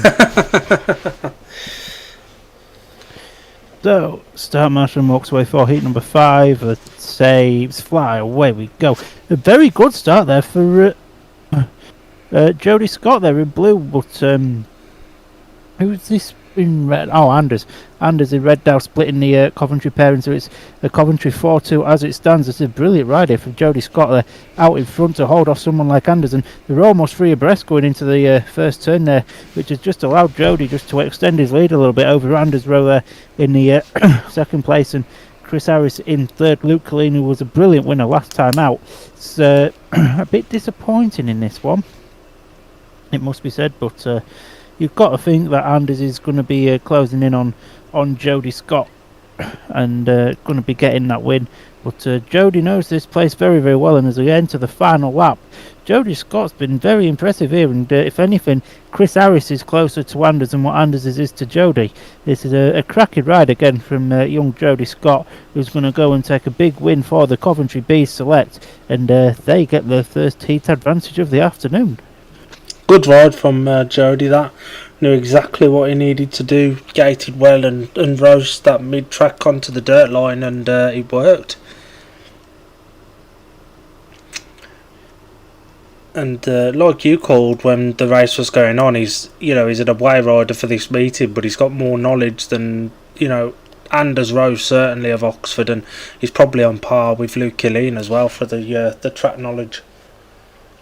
So, start marshal walks away for heat number 5. Saves, fly, away we go. A very good start there for Jody Scott there in blue, but who's this in red. Oh, Anders in red now, splitting the Coventry pair, so it's a Coventry 4-2 as it stands. It's a brilliant ride here from Jody Scott there, out in front to hold off someone like Anders, and they're almost free abreast going into the first turn there, which has just allowed Jody just to extend his lead a little bit over Anders Rowe there in the second place, and Chris Harris in third. Luke Colleen, who was a brilliant winner last time out, it's a bit disappointing in this one, it must be said, but you've got to think that Anders is going to be closing in on Jody Scott and going to be getting that win. But Jody knows this place very, very well, and as we enter the final lap, Jody Scott's been very impressive here, and if anything, Chris Harris is closer to Anders than what Anders is to Jody. This is a cracking ride again from young Jody Scott, who's going to go and take a big win for the Coventry Bees Select, and they get their first heat advantage of the afternoon. Good ride from Jody. That knew exactly what he needed to do, gated well and rose that mid-track onto the dirt line, and it worked. And like you called when the race was going on, he's an away rider for this meeting, but he's got more knowledge than Anders Rose certainly of Oxford, and he's probably on par with Luke Killeen as well for the track knowledge.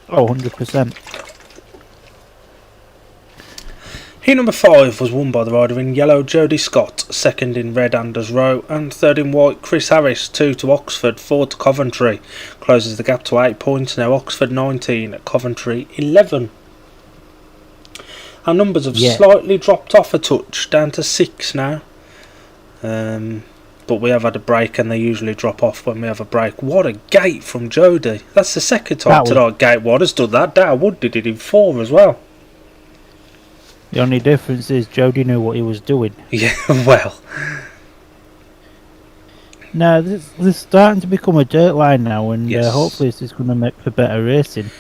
Oh, 100%. Heat number 5 was won by the rider in yellow Jody Scott, second in red Anders Rowe, and third in white Chris Harris, 2 to Oxford, 4 to Coventry. Closes the gap to 8 points now, Oxford 19, Coventry 11. Our numbers have slightly dropped off a touch, down to 6 now. But we have had a break, and they usually drop off when we have a break. What a gate from Jody. That's the second time tonight Gate Wad has done that. Dow Wood did it in 4 as well. The only difference is Jody knew what he was doing. Yeah, well. Now, this is starting to become a dirt line now, and hopefully this is going to make for better racing.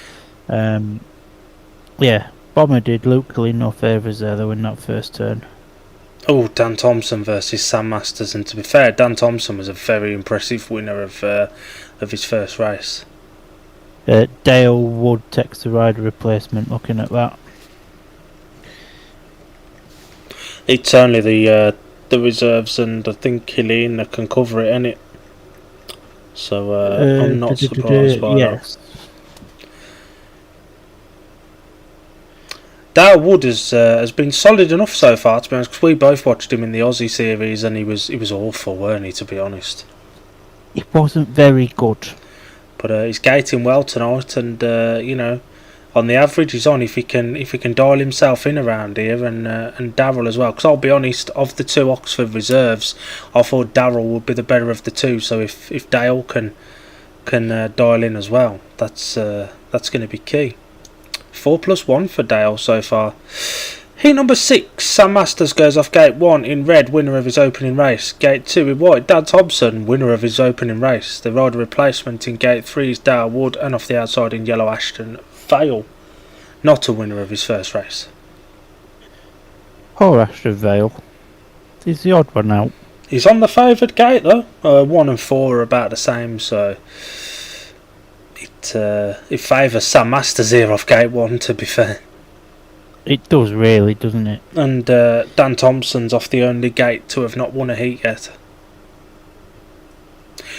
Yeah, Bomber did Luke Colleen no favours there, though, in that first turn. Oh, Dan Thompson versus Sam Masters, and to be fair, Dan Thompson was a very impressive winner of his first race. Dale Wood takes the rider replacement, looking at that. It's only the reserves, and I think Helena can cover it, innit? So I'm not surprised by that. Dow Wood has been solid enough so far, to be honest, because we both watched him in the Aussie series, and he was awful, weren't he, to be honest? He wasn't very good. But he's gating well tonight, and on the average he's on if he can dial himself in around here, and Darryl as well, because I'll be honest, of the 2 Oxford reserves, I thought Darryl would be the better of the 2, so if Dale can dial in as well, that's going to be key. 4+1 for Dale so far. Heat number 6, Sam Masters goes off gate 1 in red, winner of his opening race. Gate 2 in white, Dan Thompson, winner of his opening race. The rider replacement in gate 3 is Dale Wood, and off the outside in yellow Ashton Vale, not a winner of his first race. Poor Ashton Vale. He's the odd one out. He's on the favoured gate though. 1 and 4 are about the same, so it favours Sam Masters here off gate 1, to be fair. It does really, doesn't it? And Dan Thompson's off the only gate to have not won a heat yet.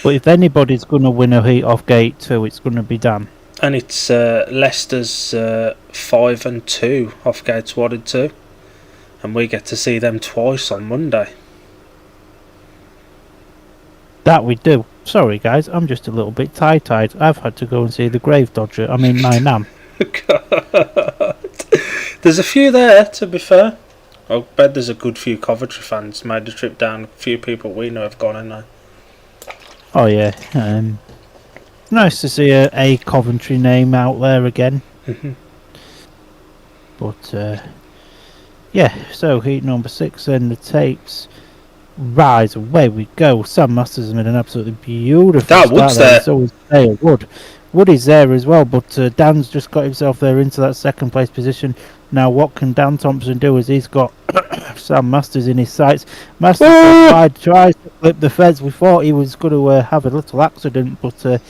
But if anybody's going to win a heat off gate 2, it's going to be Dan. And it's Leicester's 5 and 2 off gates 1 and 2, and we get to see them twice on Monday. That we do. Sorry guys, I'm just a little bit tie-tied. I've had to go and see the Grave Dodger. I mean, my Nam. God. There's a few there, to be fair. I bet there's a good few Coventry fans made the trip down. A few people we know have gone in there. Oh yeah. Nice to see a Coventry name out there again. But yeah, so heat number 6 then, the tapes rise, away we go. Sam Masters has made an absolutely beautiful that start Wood's there. So is Dale Wood. Wood is there as well, but Dan's just got himself there into that second place position. Now what can Dan Thompson do, as he's got Sam Masters in his sights. Masters tries to flip the fence. We thought he was going to have a little accident, but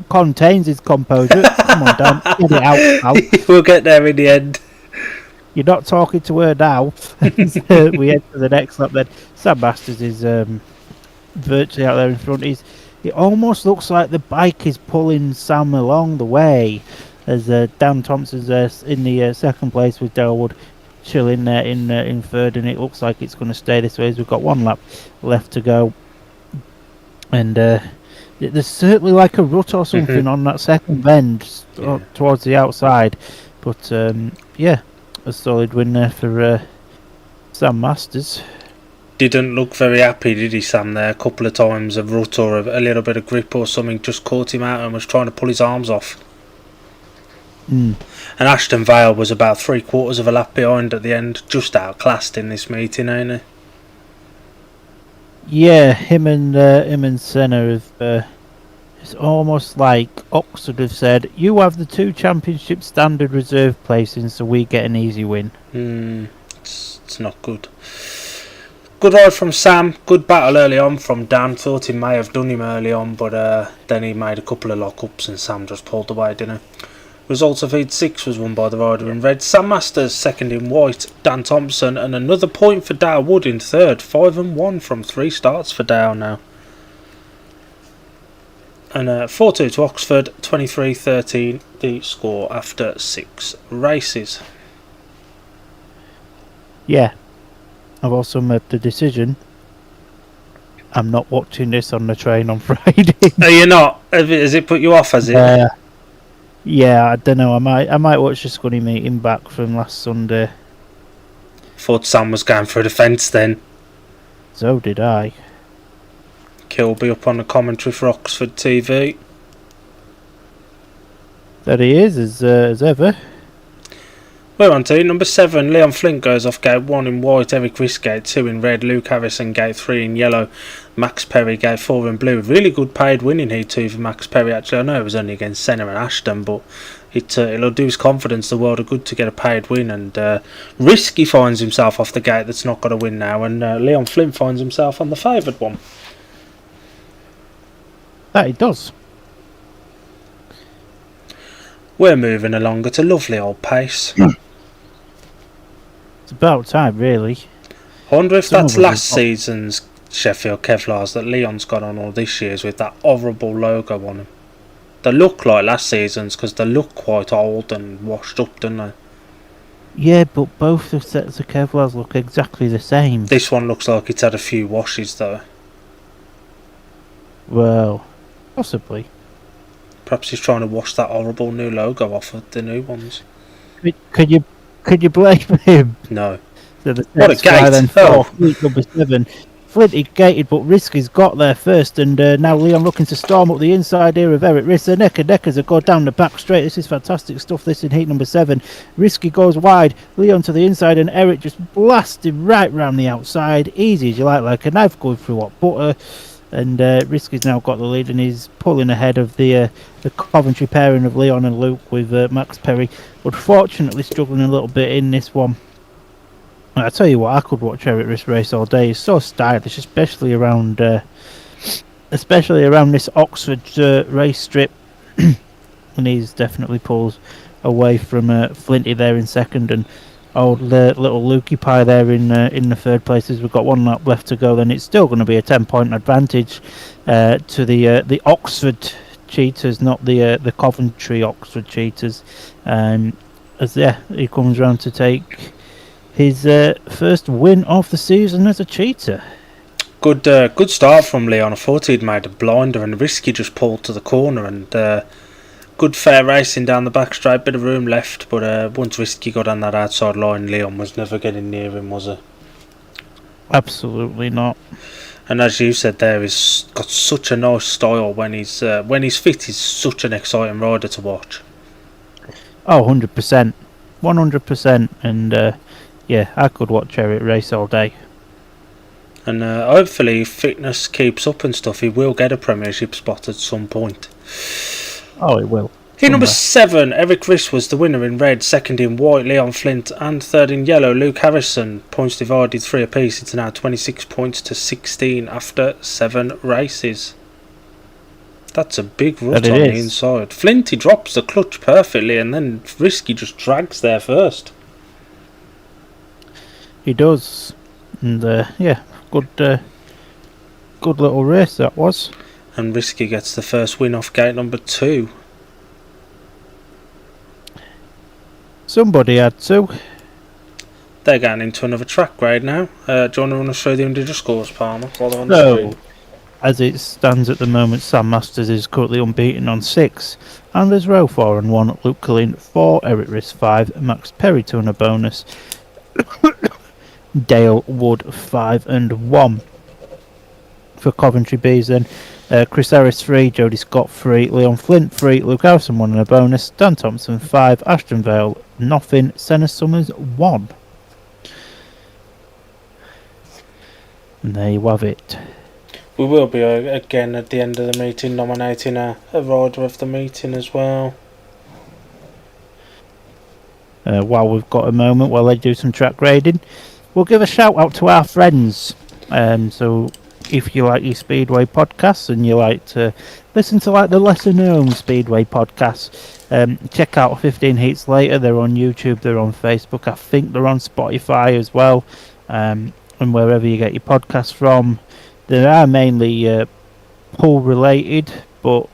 contains his composure. Come on, Dan, get it out, pal. We'll get there in the end. You're not talking to her now. We head to the next lap then. Sam Masters is virtually out there in front. It almost looks like the bike is pulling Sam along the way. As Dan Thompson's in the second place with Darrell Wood chilling there in third, and it looks like it's going to stay this way as we've got one lap left to go. And there's certainly like a rut or something on that second bend towards the outside. But yeah, a solid win there for Sam Masters. Didn't look very happy, did he, Sam, there? A couple of times a rut or a little bit of grip or something just caught him out and was trying to pull his arms off. And Ashton Vale was about 3/4 of a lap behind at the end, just outclassed in this meeting, ain't he? Yeah, him and Senna have. It's almost like Oxford have said, "You have the 2 championship standard reserve placings, so we get an easy win." It's not good. Good ride from Sam. Good battle early on from Dan. Thought he may have done him early on, but then he made a couple of lock-ups and Sam just pulled away, didn't he? Results of Heat 6 was won by the rider in red. Sam Masters second in white. Dan Thompson, and another point for Dale Wood in third. 5-1 from 3 starts for Dale now. And 4-2 to Oxford. 23-13 the score after 6 races. Yeah. I've also made the decision. I'm not watching this on the train on Friday. Are you not? Has it put you off, has it? Yeah, I don't know. I might watch the Scunny meeting back from last Sunday. Thought Sam was going for a defence then. So did I. Kilby up on the commentary for Oxford TV. There he is, as ever. We're on to number 7. Leon Flint goes off gate 1 in white. Eric Riss gate 2 in red. Luke Harrison gate 3 in yellow. Max Perry gate 4 in blue. Really good paid win in Heat 2 for Max Perry. Actually, I know it was only against Senna and Ashton, but it'll do his confidence the world of good to get a paid win. And Risky finds himself off the gate that's not got a win now, and Leon Flint finds himself on the favoured one. That he does. We're moving along at a lovely old pace. It's about time, really. I wonder if that's last season's Sheffield Kevlars that Leon's got on all this year's with that horrible logo on them. They look like last season's because they look quite old and washed up, don't they? Yeah, but both the sets of Kevlars look exactly the same. This one looks like it's had a few washes though. Well, possibly. Perhaps he's trying to wash that horrible new logo off of the new ones. Could you blame him? No. So the What a gate! then number 7. Flinty gated, but Risky's got there first, and now Leon looking to storm up the inside here of Eric Riss. Neck and neck as they go down the back straight. This is fantastic stuff, this in heat number 7. Risky goes wide, Leon to the inside, and Eric just blasted right round the outside. Easy as you like a knife going through what butter. And Risky's now got the lead, and he's pulling ahead of the Coventry pairing of Leon and Luke with Max Perry. Unfortunately struggling a little bit in this one. I tell you what, I could watch Eric Riss race all day. He's so stylish, especially around this Oxford race strip. And he's definitely pulls away from Flinty there in second, and old little Lukey Pie there in the third place. As we've got 1 lap left to go, then it's still going to be a 10-point advantage to the Oxford Cheetahs, not the Coventry Oxford Cheetahs. As he comes round to take his first win of the season as a cheetah. Good start from Leon. I thought he'd made a blinder, and Risky just pulled to the corner, and good fair racing down the back straight. Bit of room left, but once Risky got on that outside line, Leon was never getting near him, was he? Absolutely not. And as you said there, he's got such a nice style. When he's fit, he's such an exciting rider to watch. Oh, 100%. 100%. And yeah, I could watch Eric race all day. And hopefully, if fitness keeps up and stuff, he will get a Premiership spot at some point. Oh, it will. Heat number 7, Eric Riss was the winner in red, second in white, Leon Flint, and third in yellow, Luke Harrison. Points divided 3 apiece. It's now 26 points to 16 after 7 races. That's a big rut on the inside. Flinty drops the clutch perfectly, and then Risky just drags there first. He does. And yeah, good little race that was. And Risky gets the first win off gate number 2. Somebody had to. They're getting into another track grade now. Do you want to run us through the individual scores, Palmer, while they're on the So, screen? as it stands at the moment, Sam Masters is currently unbeaten on 6. Anders Rowe 4 and 1, Luke Collin 4, Eric Riss 5, Max Perry 2 and a bonus, Dale Wood 5 and 1. For Coventry Bees then, Chris Harris 3, Jody Scott 3, Leon Flint 3, Luke Howson 1 and a bonus, Dan Thompson 5, Ashton Vale nothing, Senna Summers 1. And there you have it. We will be again at the end of the meeting nominating a rider of the meeting as well. While we've got a moment, while they do some track grading, we'll give a shout out to our friends. So if you like your Speedway podcasts and you like to listen to like the lesser known Speedway podcasts, check out 15 Heats Later. They're on YouTube, they're on Facebook, I think they're on Spotify as well, and wherever you get your podcasts from. They are mainly pool related, but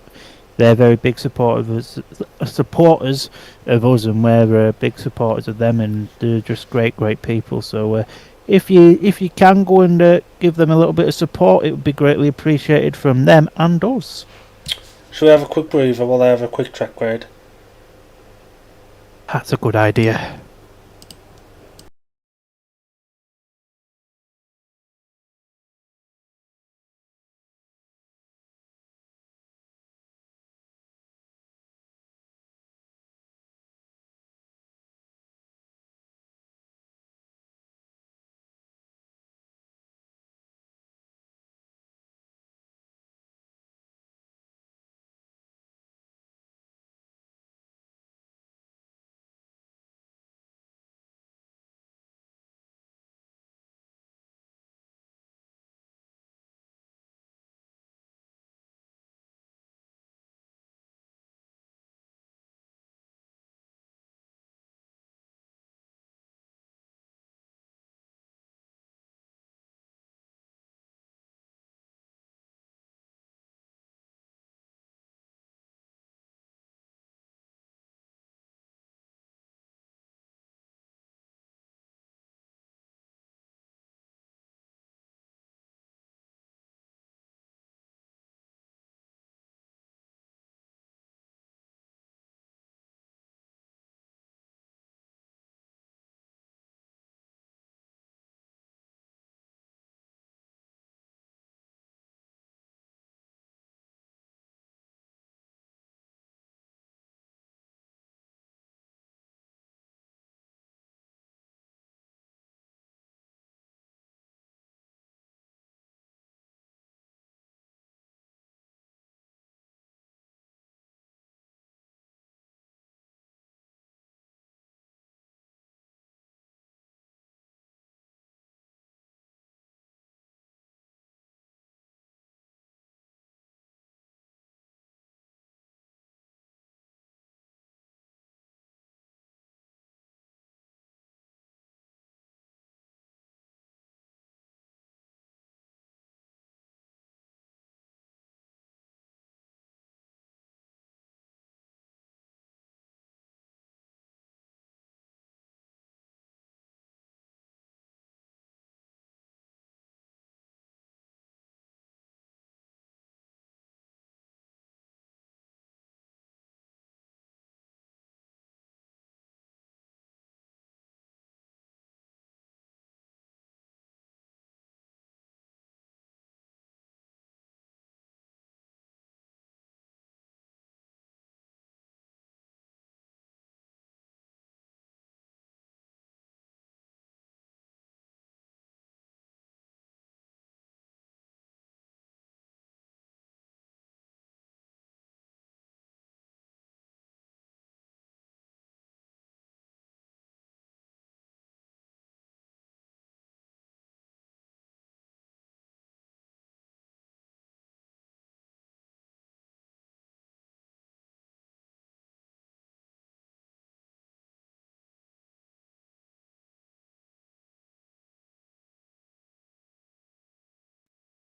they're very big supporters of us, and we're big supporters of them, and they're just great people. So if you can go and give them a little bit of support, it would be greatly appreciated from them and us. Shall we have a quick breather while they have a quick track grade? That's a good idea.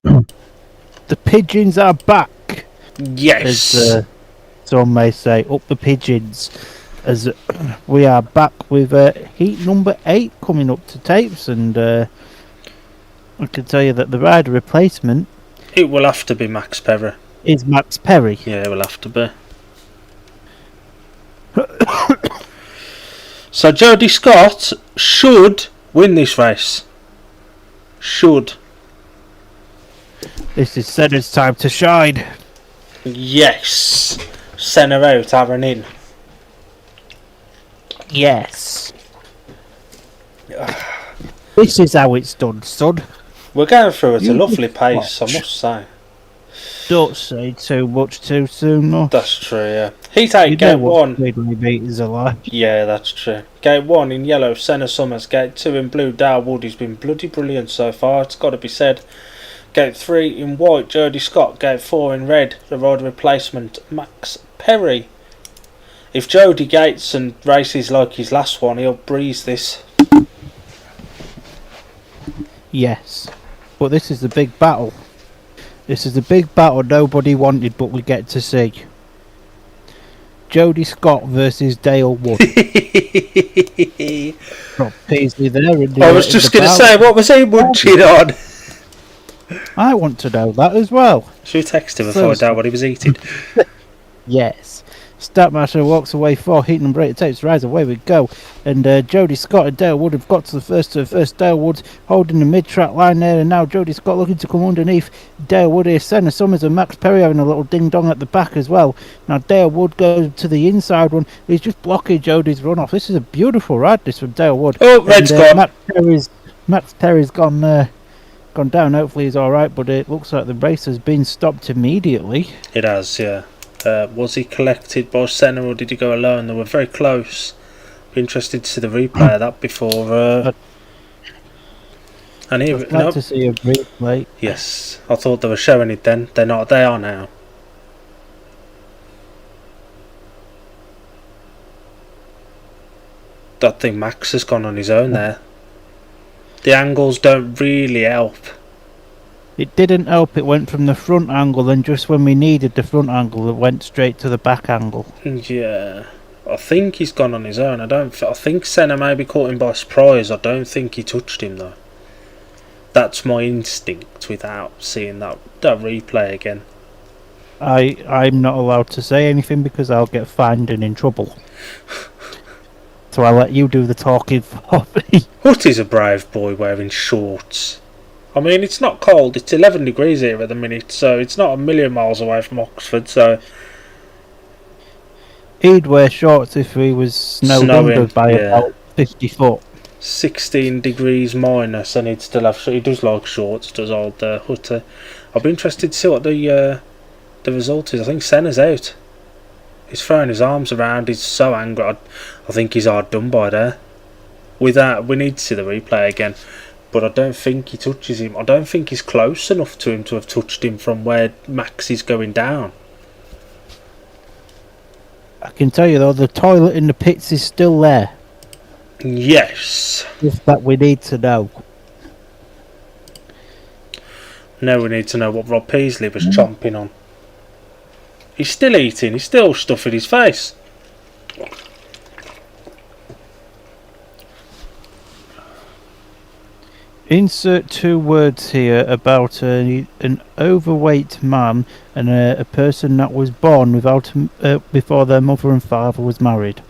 The pigeons are back, Yes. as some may say. Up the pigeons, as we are back with heat number 8 coming up to tapes, and I can tell you that the rider replacement It will have to be Max Perry. is Max Perry. Yeah, it will have to be. So Jody Scott should win this race. Should. This is Senna's time to shine. Yes. Senna out, Aaron in. Yes. This is how it's done, son. We're going through at a You lovely just pace, I watch. must say. Don't say too much too soon, though. That's true, yeah. Heat 8, You gate know what 1. Speedway meters are like. Yeah, that's true. Gate 1 in yellow, Senna Summers. Gate 2 in blue, Dale Wood. He's been bloody brilliant so far, it's got to be said. Gate 3 in white, Jody Scott. Gate 4 in red, the rider replacement, Max Perry. If Jody gates and races like his last one, he'll breeze this. Yes. But this is the big battle. This is the big battle nobody wanted, but we get to see. Jody Scott versus Dale Wood. Rob Paisley there. I was just going to say, what was he munching on? I want to know that as well. Should we text him and find out what he was eating? Yes. Startmaster walks away for heat number 8 takes rise, away we go. And Jody Scott and Dale Wood have got to the first. Dale Wood holding the mid-track line there, and now Jody Scott looking to come underneath Dale Wood here. Senna Summers and Max Perry having a little ding-dong at the back as well. Now Dale Wood goes to the inside one. He's just blocking Jody's run-off. This is a beautiful ride, this from Dale Wood. Oh, red's gone. Max Perry's gone down. Hopefully he's alright, but it looks like the race has been stopped immediately. It has, yeah. Was he collected by Senna or did he go alone? They were very close. Be interested to see the replay of that before. And here, I'd like to see a replay. Yes, I thought they were showing it then. They're not. They are now. I think Max has gone on his own there. The angles don't really help. It didn't help, it went from the front angle, and just when we needed the front angle, it went straight to the back angle. Yeah, I think he's gone on his own. I think Senna maybe caught him by surprise. I don't think he touched him though. That's my instinct without seeing that replay again. I'm not allowed to say anything because I'll get fined and in trouble. So I'll let you do the talking for me. Hutt is a brave boy wearing shorts. I mean, it's not cold. It's 11 degrees here at the minute, so it's not a million miles away from Oxford. So he'd wear shorts if he was snowed under by about 50 foot. 16 degrees minus, and he'd still have. He does like shorts, does old Hutter. I'll be interested to see what the result is. I think Senna's out. He's throwing his arms around. He's so angry. I think he's hard done by there. With that, we need to see the replay again. But I don't think he touches him. I don't think he's close enough to him to have touched him from where Max is going down. I can tell you though, the toilet in the pits is still there. Yes. Just that we need to know. Now we need to know what Rob Paisley was chomping on. He's still eating. He's still stuffing his face. Insert 2 words here about an overweight man and a person that was born without before their mother and father was married.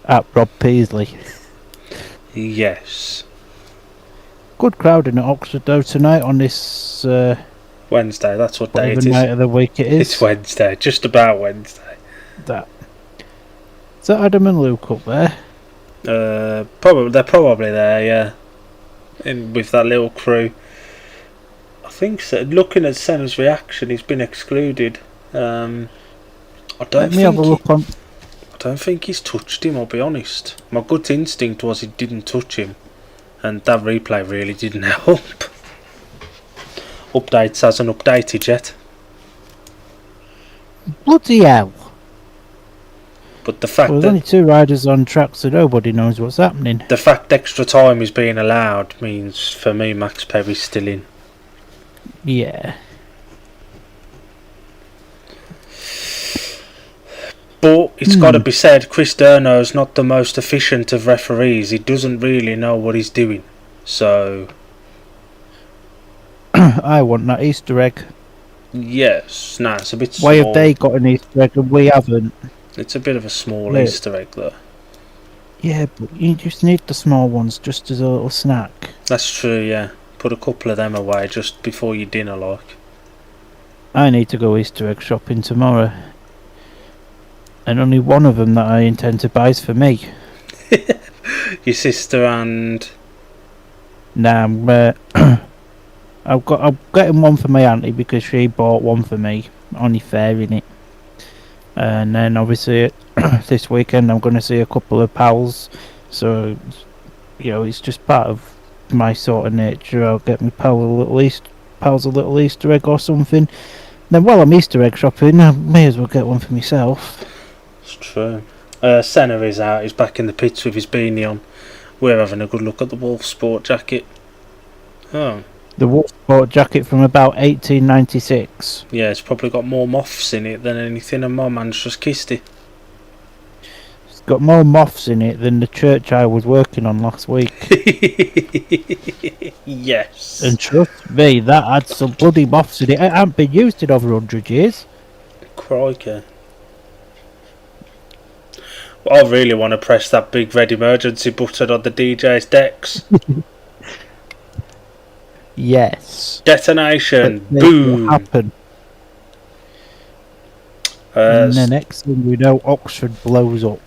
At Rob Paisley. Yes. Good crowd in Oxford though tonight on this Wednesday, that's what day it is. night of the week it is. It's Wednesday, just about Wednesday. Is that Adam and Luke up there? They're probably there, yeah. With that little crew. I think so. Looking at Senna's reaction, he's been excluded. I don't think he's touched him, I'll be honest. My gut instinct was he didn't touch him, and that replay really didn't help. Updates hasn't updated yet. Bloody hell. But the fact Well, there's only that 2 riders on track, so nobody knows what's happening. the fact extra time is being allowed means, for me, Max Perry's still in. Yeah. But it's got to be said, Chris Durno's not the most efficient of referees. He doesn't really know what he's doing. So, I want that Easter egg. yes. Nah, it's a bit small. Why have they got an Easter egg and we haven't? It's a bit of a small Yeah. Easter egg, though. Yeah, but you just need the small ones just as a little snack. That's true, yeah. Put a couple of them away just before your dinner, like. I need to go Easter egg shopping tomorrow. And only one of them that I intend to buy is for me. Your sister and... Nah, I'm getting one for my auntie because she bought one for me. Only fair, innit? And then obviously this weekend I'm going to see a couple of pals. So, you know, it's just part of my sort of nature. I'll get my pals a little Easter egg or something. Then while I'm Easter egg shopping, I may as well get one for myself. It's true. Senna is out. He's back in the pits with his beanie on. We're having a good look at the Wolf Sport jacket. Oh. The Wolf Sport jacket from about 1896. Yeah, it's probably got more moths in it than anything, and my man's just kissed it. It's got more moths in it than the church I was working on last week. Yes. And trust me, that had some bloody moths in it. It hasn't been used in over 100 years. Crikey. Well, I really want to press that big red emergency button on the DJ's decks. Yes. Detonation. But Boom. Happen. And the next thing we know, Oxford blows up.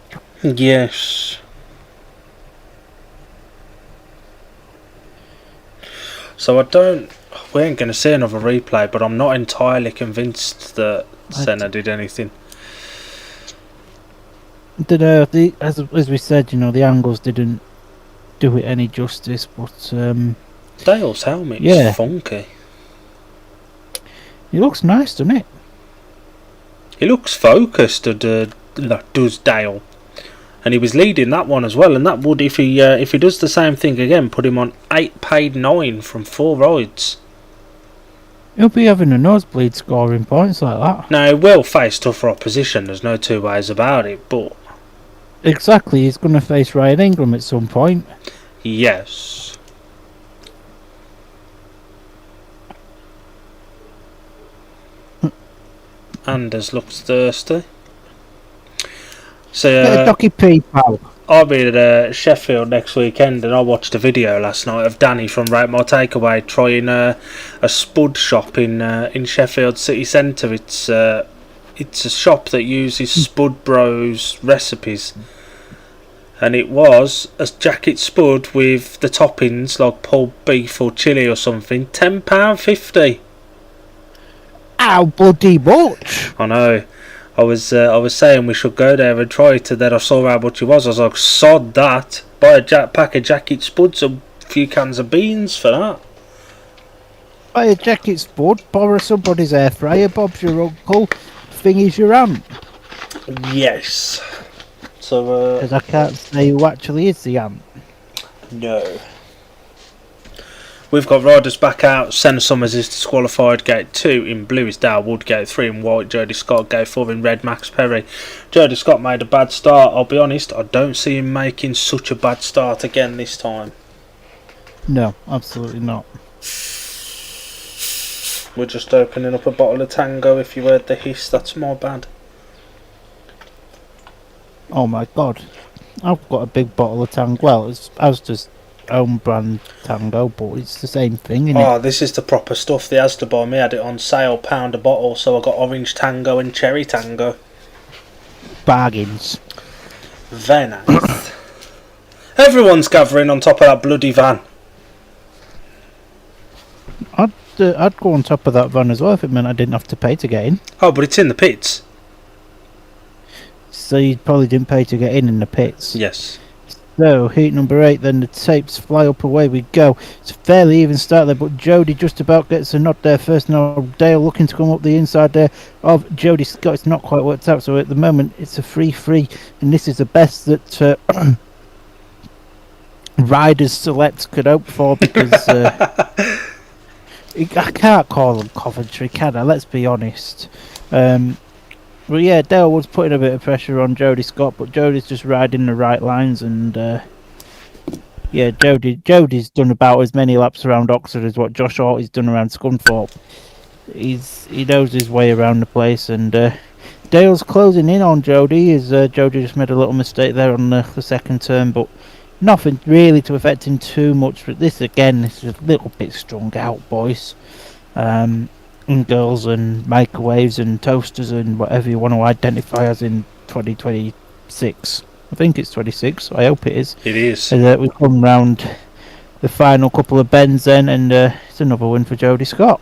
Yes. So we ain't going to see another replay, but I'm not entirely convinced that Senna did anything. As we said, you know, the angles didn't do it any justice, but Dale's helmet is funky. It looks nice, doesn't it? He looks focused, does Dale. And he was leading that one as well, and that would, if he does the same thing again, put him on 8 paid 9 from 4 rides. He'll be having a nosebleed scoring points like that. Now, he will face tougher opposition, there's no two ways about it, but... Exactly, he's going to face Ryan Ingram at some point. Yes. Anders looks thirsty. So, Docky P, pal. I'll be at Sheffield next weekend, and I watched a video last night of Danny from Rate My Takeaway trying a spud shop in Sheffield city centre. It's a shop that uses Spud Bros recipes, and it was a jacket spud with the toppings like pulled beef or chili or something. £10.50. Ow, bloody much! I know. I was saying we should go there and try it, and then I saw how much it was. I was like, sod that. Buy a pack of jacket spuds and a few cans of beans for that. Buy a jacket spud, borrow somebody's air fryer, Bob's your uncle, Thingy's your aunt. Yes. So, Because I can't say who actually is the aunt. No. We've got riders back out. Senna Summers is disqualified. Gate 2 in blue is Dale Wood. Gate 3 in white, Jody Scott. Gate 4 in red, Max Perry. Jody Scott made a bad start. I'll be honest, I don't see him making such a bad start again this time. No, absolutely not. We're just opening up a bottle of Tango. If you heard the hiss, that's my bad. Oh my god. I've got a big bottle of Tango. Well, it's Asda's own brand Tango, but it's the same thing, isn't it? Oh, this is the proper stuff. The Asda by me had it on sale, £1 a bottle, so I got orange Tango and cherry Tango. Bargains. Very nice. Everyone's gathering on top of that bloody van. I'd go on top of that van as well if it meant I didn't have to pay to get in. Oh, but it's in the pits. So you probably didn't pay to get in the pits. Yes. So, heat number 8, then the tapes fly up, away we go. It's a fairly even start there, but Jody just about gets a nod there first. Now, Dale looking to come up the inside there of Jody Scott. It's not quite worked out, so at the moment it's a free, and this is the best that Riders Select could hope for, because I can't call them Coventry, can I? Let's be honest. Well, yeah, Dale was putting a bit of pressure on Jody Scott, but Jody's just riding the right lines, and yeah, Jody's done about as many laps around Oxford as what Josh Hawley's done around Scunthorpe. He knows his way around the place, and Dale's closing in on Jody. Jody just made a little mistake there on the second turn, but nothing really to affect him too much. But this is a little bit strung out, boys. And girls and microwaves and toasters and whatever you want to identify as in 2026. I think it's 26. I hope it is. It is. And we come round the final couple of bends then, and it's another win for Jody Scott.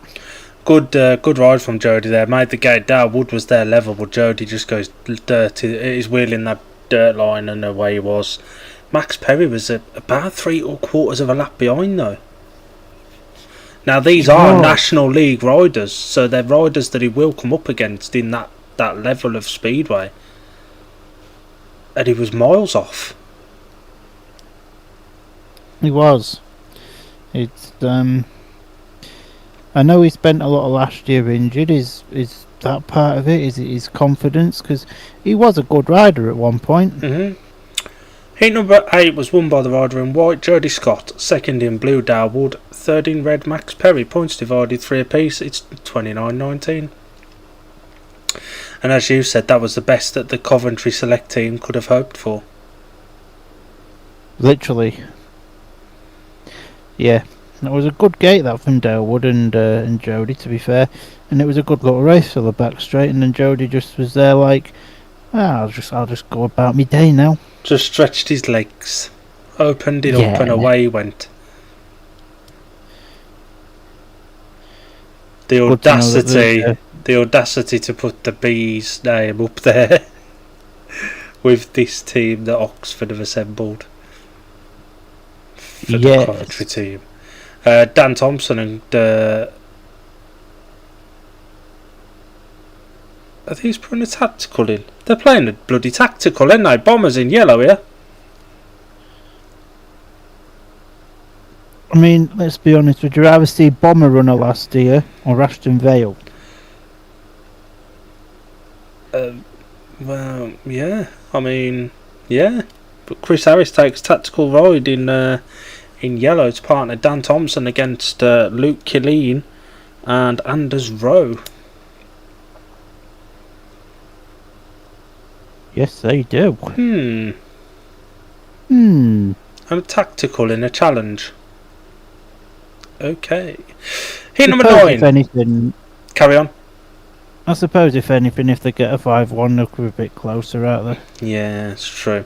Good ride from Jody there. Made the gate down. Wood was there level, but Jody just goes dirty. He's wheeling that dirt line, and away he was. Max Perry was about 3/4 of a lap behind though. Now these are National League riders, so they're riders that he will come up against in that level of speedway. And he was miles off. He was. It's I know he spent a lot of last year injured. Is that part of it? Is it his confidence? Because he was a good rider at one point. Mm-hmm. Heat number 8 was won by the rider in white, Jody Scott. Second in blue, Dale Wood. Third in red, Max Perry. Points divided 3 apiece. It's 29-19. And as you said, that was the best that the Coventry Select team could have hoped for. Literally. Yeah. It was a good gate that from Dale Wood and Jody, to be fair. And it was a good little race for the back straight. And then Jody just was there like, I'll just go about my day now. Just stretched his legs, opened it up, and away he went. The audacity to put the Bees name up there with this team that Oxford have assembled for the Coventry team. Dan Thompson and I think he's putting a tactical in. They're playing a bloody tactical, aren't they? Bombers in yellow here. I mean, let's be honest, would you rather see Bomber Runner last year or Ashton Vale? Well, yeah. I mean, yeah. But Chris Harris takes tactical ride in yellow to partner Dan Thompson against Luke Killeen and Anders Rowe. Yes, they do. And a tactical in a challenge. Okay. Heat number 9. If anything, carry on. I suppose if anything, if they get a 5-1, they're a bit closer, aren't they? Yeah, it's true.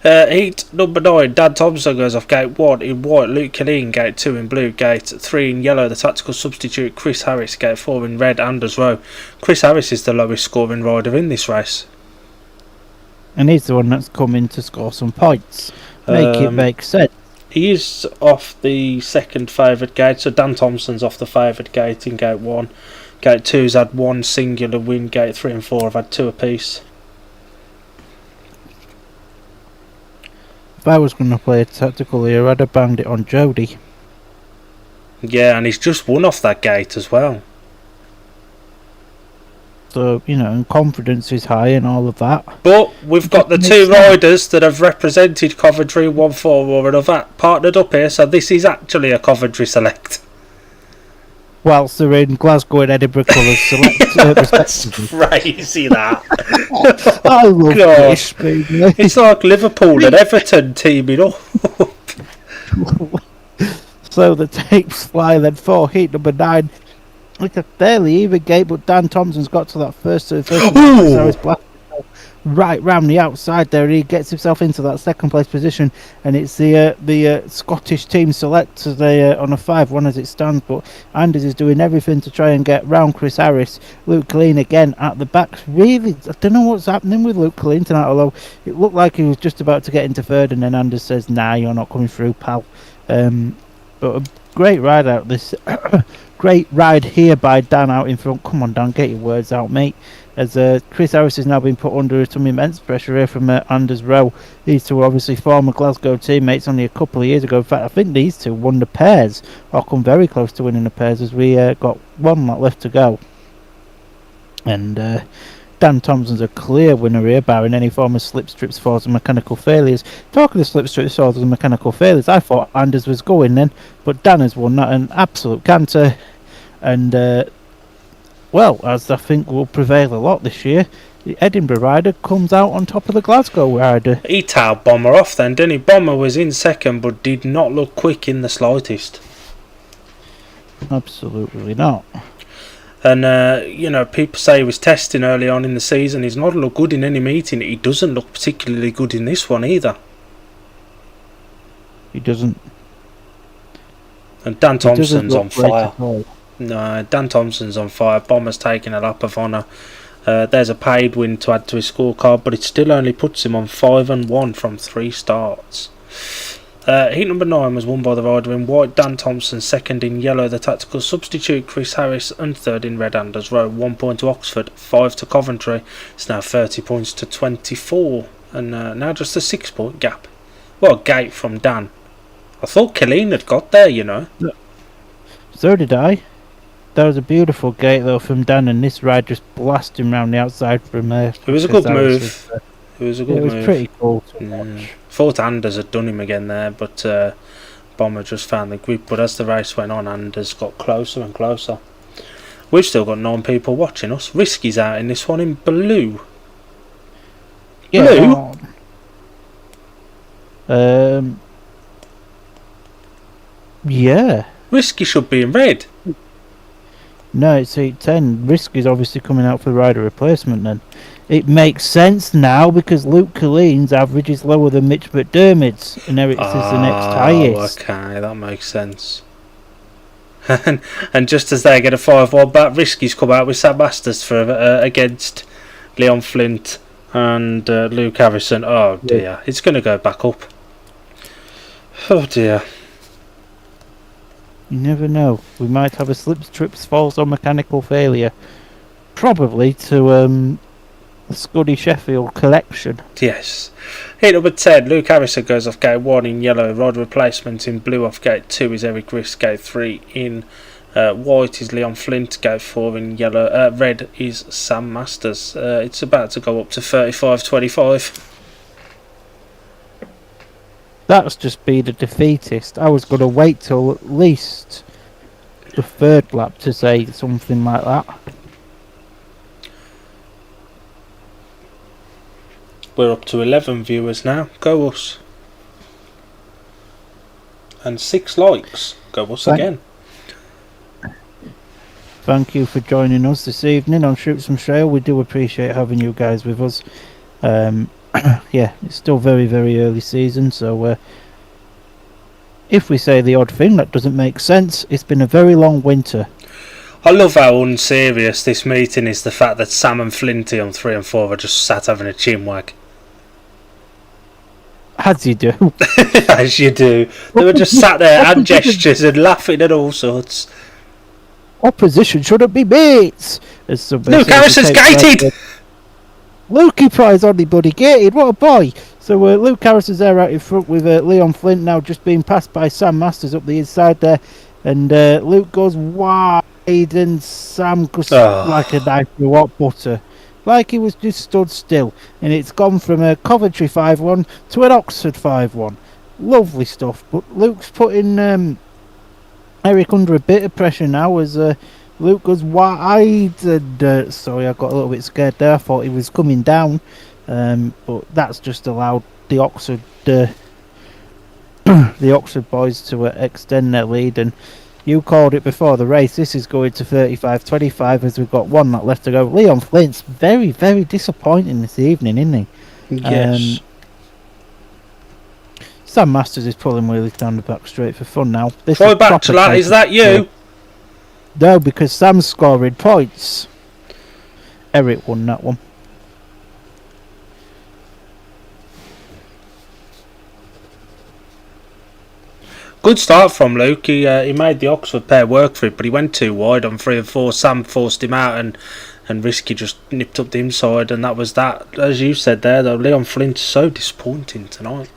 Heat number 9. Dan Thompson goes off gate 1 in white. Luke Killeen gate 2 in blue. Gate 3 in yellow. The tactical substitute Chris Harris gate 4 in red. Anders Rowe. Chris Harris is the lowest scoring rider in this race. And he's the one that's coming to score some points. Make it make sense. He is off the second favoured gate, so Dan Thompson's off the favoured gate in gate 1. Gate 2's had 1 singular win. Gate 3 and 4 have had 2 apiece. If I was going to play a tactical here, I'd have banged it on Jody. Yeah, and he's just won off that gate as well. So, and confidence is high and all of that. But we've got the 2 riders that have represented Coventry in one form or another partnered up here, so this is actually a Coventry Select. Whilst they're in Glasgow and Edinburgh colours select respectively. Crazy that. I love this, baby. It's like Liverpool and Everton teaming up. So the tapes fly then for heat number 9. It's a fairly even gate, but Dan Thompson's got to that first. right round the outside there. He gets himself into that second place position, and it's the Scottish team select as they on a 5-1 as it stands. But Anders is doing everything to try and get round Chris Harris. Luke Killeen again at the back. Really, I don't know what's happening with Luke Killeen tonight, although it looked like he was just about to get into third, and then Anders says, "Nah, you're not coming through, pal." But a great ride out this. Great ride here by Dan out in front. Come on, Dan, get your words out, mate. As Chris Harris has now been put under some immense pressure here from Anders Rowe. These two are obviously former Glasgow teammates only a couple of years ago. In fact, I think these two won the pairs, or come very close to winning the pairs, as we got one lap left to go. And Dan Thompson's a clear winner here, barring any form of slip, strips, falls and mechanical failures. Talking of slip, strips, falls and mechanical failures, I thought Anders was going then, but Dan has won that, an absolute canter. And, well, as I think will prevail a lot this year, the Edinburgh rider comes out on top of the Glasgow rider. He tailed Bomber off then, didn't he? Bomber was in second, but did not look quick in the slightest. Absolutely not. And, you know, people say he was testing early on in the season. He's not looked good in any meeting. He doesn't look particularly good in this one either. He doesn't. And Dan Thompson's on fire. No, Dan Thompson's on fire. Bomber's taking a lap of honour. There's a paid win to add to his scorecard, but it still only puts him on 5-1 from 3 starts. Heat number 9 was won by the rider in white, Dan Thompson. Second in yellow, the tactical substitute, Chris Harris. And third in red, Anders Rowe. 1 point to Oxford, 5 to Coventry. It's now 30 points to 24. And now just a 6-point gap. What a gate from Dan. I thought Killeen had got there, you know. So did I. That was a beautiful gate though from Dan, and this ride just blasted him round the outside from there. It was a good move. It was a good move. It was pretty cool to watch. Thought Anders had done him again there, but Bomber just found the grip. But as the race went on, Anders got closer and closer. We've still got 9 people watching us. Risky's out in this one in blue. Yeah. Blue? Yeah. Risky should be in red. No, it's 8-10. Risky's obviously coming out for the rider replacement then. It makes sense now because Luke Killeen's average is lower than Mitch McDermott's, and Eric's is the next highest. Okay, that makes sense. and just as they get a 5-1 back, Risky's come out with Sam Masters for against Leon Flint and Luke Harrison. Oh dear, it's going to go back up. Oh dear. You never know. We might have a slips, trips, falls or mechanical failure. Probably to the Scuddy Sheffield collection. Yes. Hit number 10, Luke Harrison goes off gate 1 in yellow. Rod replacement in blue off gate 2 is Eric Risk. Gate 3 in white is Leon Flint. Gate 4 in yellow. Red is Sam Masters. It's about to go up to 35-25. That's just been a defeatist. I was going to wait till at least the 3rd lap to say something like that. We're up to 11 viewers now. Go us. And 6 likes. Go us again. Thank you for joining us this evening on Shoot Some Trail. We do appreciate having you guys with us. Yeah, it's still very, very early season, so if we say the odd thing that doesn't make sense, it's been a very long winter. I love how unserious this meeting is. The fact that Sam and Flinty on 3 and 4 are just sat having a chinwag. As you do. As you do. They were just sat there, hand gestures and laughing at all sorts. Opposition shouldn't be mates. Luke Harrison's gated! Lukey Prize on anybody gated, what a boy! So Luke Harrison's there out in front with Leon Flint now just being passed by Sam Masters up the inside there, and Luke goes wide and Sam goes like a knife through hot butter, like he was just stood still, and it's gone from a Coventry 5-1 to an Oxford 5-1. Lovely stuff, but Luke's putting Eric under a bit of pressure now as Luke goes wide, and sorry, I got a little bit scared there. I thought he was coming down, but that's just allowed the Oxford the Oxford boys to extend their lead. And You called it before the race. This is going to 35-25 as we've got one lap left to go. Leon Flint's very, very disappointing this evening, isn't he? Yes. Sam Masters is pulling wheelies down the back straight for fun now. This Troy is proper Bachelor, is that yeah. you? No, because Sam's scoring points. Eric won that one. Good start from Luke. He made the Oxford pair work for it, but he went too wide on 3 and 4. Sam forced him out, and Risky just nipped up the inside, and that was that. As you said there, though, Leon Flint's so disappointing tonight.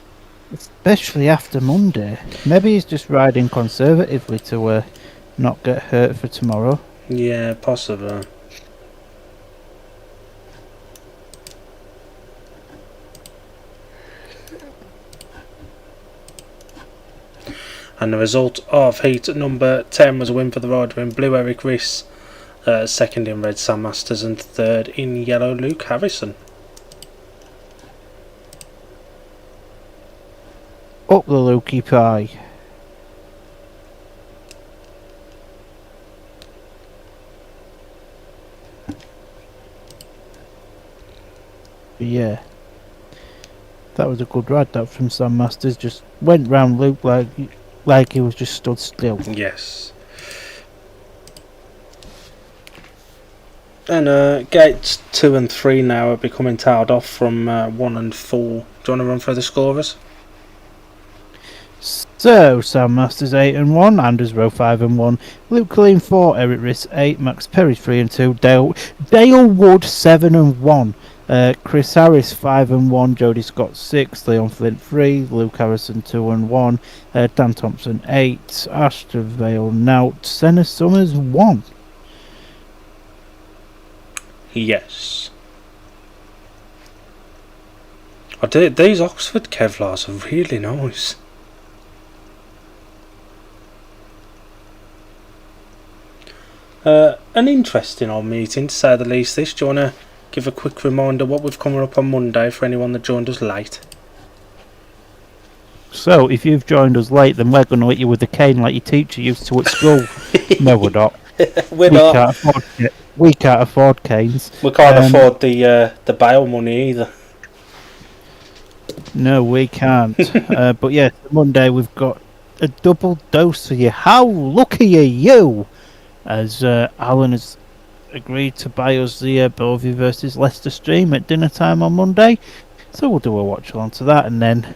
Especially after Monday. Maybe he's just riding conservatively to not get hurt for tomorrow. Yeah, possibly. And the result of heat number 10 was a win for the rider in blue, Eric Riss. Second in red, Sam Masters, and third in yellow, Luke Harrison. Up the Lukey pie. But yeah. That was a good ride, that, from Sam Masters. Just went round Luke like he was just stood still. Yes. And gates 2 and 3 now are becoming tailed off from 1 and 4. Do you want to run through the scorers? So, Sam Masters 8 and 1, Anders Rowe 5 and 1, Luke Colleen 4, Eric Riss 8, Max Perry 3 and 2, Dale Wood 7 and 1, Chris Harris 5 and 1, Jody Scott 6, Leon Flint 3, Luke Harrison 2 and 1, Dan Thompson 8, Ashton Vale Nout, Senna Summers 1. Yes. These Oxford Kevlars are really nice. An interesting old meeting, to say the least. Do you want to give a quick reminder what we've coming up on Monday for anyone that joined us late? So, if you've joined us late, then we're going to hit you with a cane like your teacher used to at school. No, we're not. We're not. We can't afford canes. We can't afford the bail money either. No, we can't. But yeah, Monday we've got a double dose for you. How lucky are you? As Alan has agreed to buy us the Bellevue versus Leicester stream at dinner time on Monday. So we'll do a watch along to that, and then,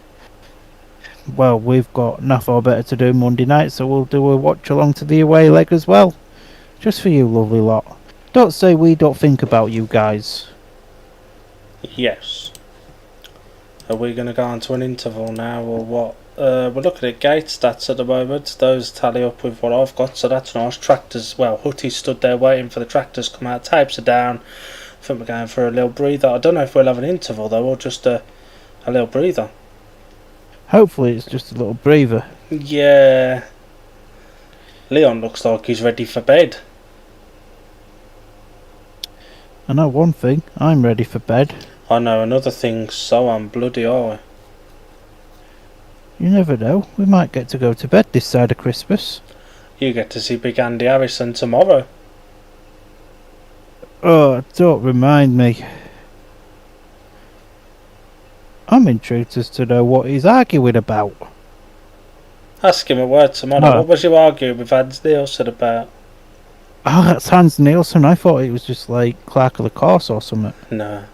well, we've got enough or better to do Monday night, so we'll do a watch along to the away leg as well. Just for you, lovely lot. Don't say we don't think about you guys. Yes. Are we going to go on to an interval now, or what? We're looking at gate stats at the moment. Those tally up with what I've got, so that's nice. Tractors, well, Hutty stood there waiting for the tractors to come out. Tapes are down. I think we're going for a little breather. I don't know if we'll have an interval though, or just a little breather. Hopefully it's just a little breather. Yeah. Leon looks like he's ready for bed. I know one thing, I'm ready for bed. I know another thing, so I'm bloody are You never know, we might get to go to bed this side of Christmas. You get to see Big Andy Harrison tomorrow. Oh, don't remind me. I'm intrigued as to know what he's arguing about. Ask him at work tomorrow. Oh. What was you arguing with Hans Nielsen about? Oh, that's Hans Nielsen. I thought it was just like Clerk of the Course or something. No.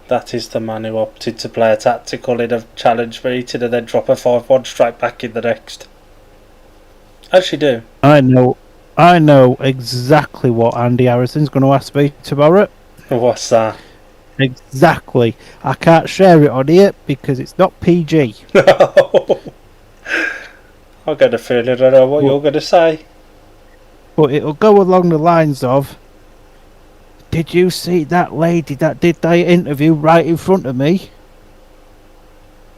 That is the man who opted to play a tactical in a challenge meeting and then drop a 5-1 straight back in the next. As you do. I know exactly what Andy Harrison's going to ask me tomorrow. What's that? Exactly. I can't share it on here because it's not PG. I get a feeling I know what you're going to say. But it'll go along the lines of, did you see that lady that did that interview right in front of me?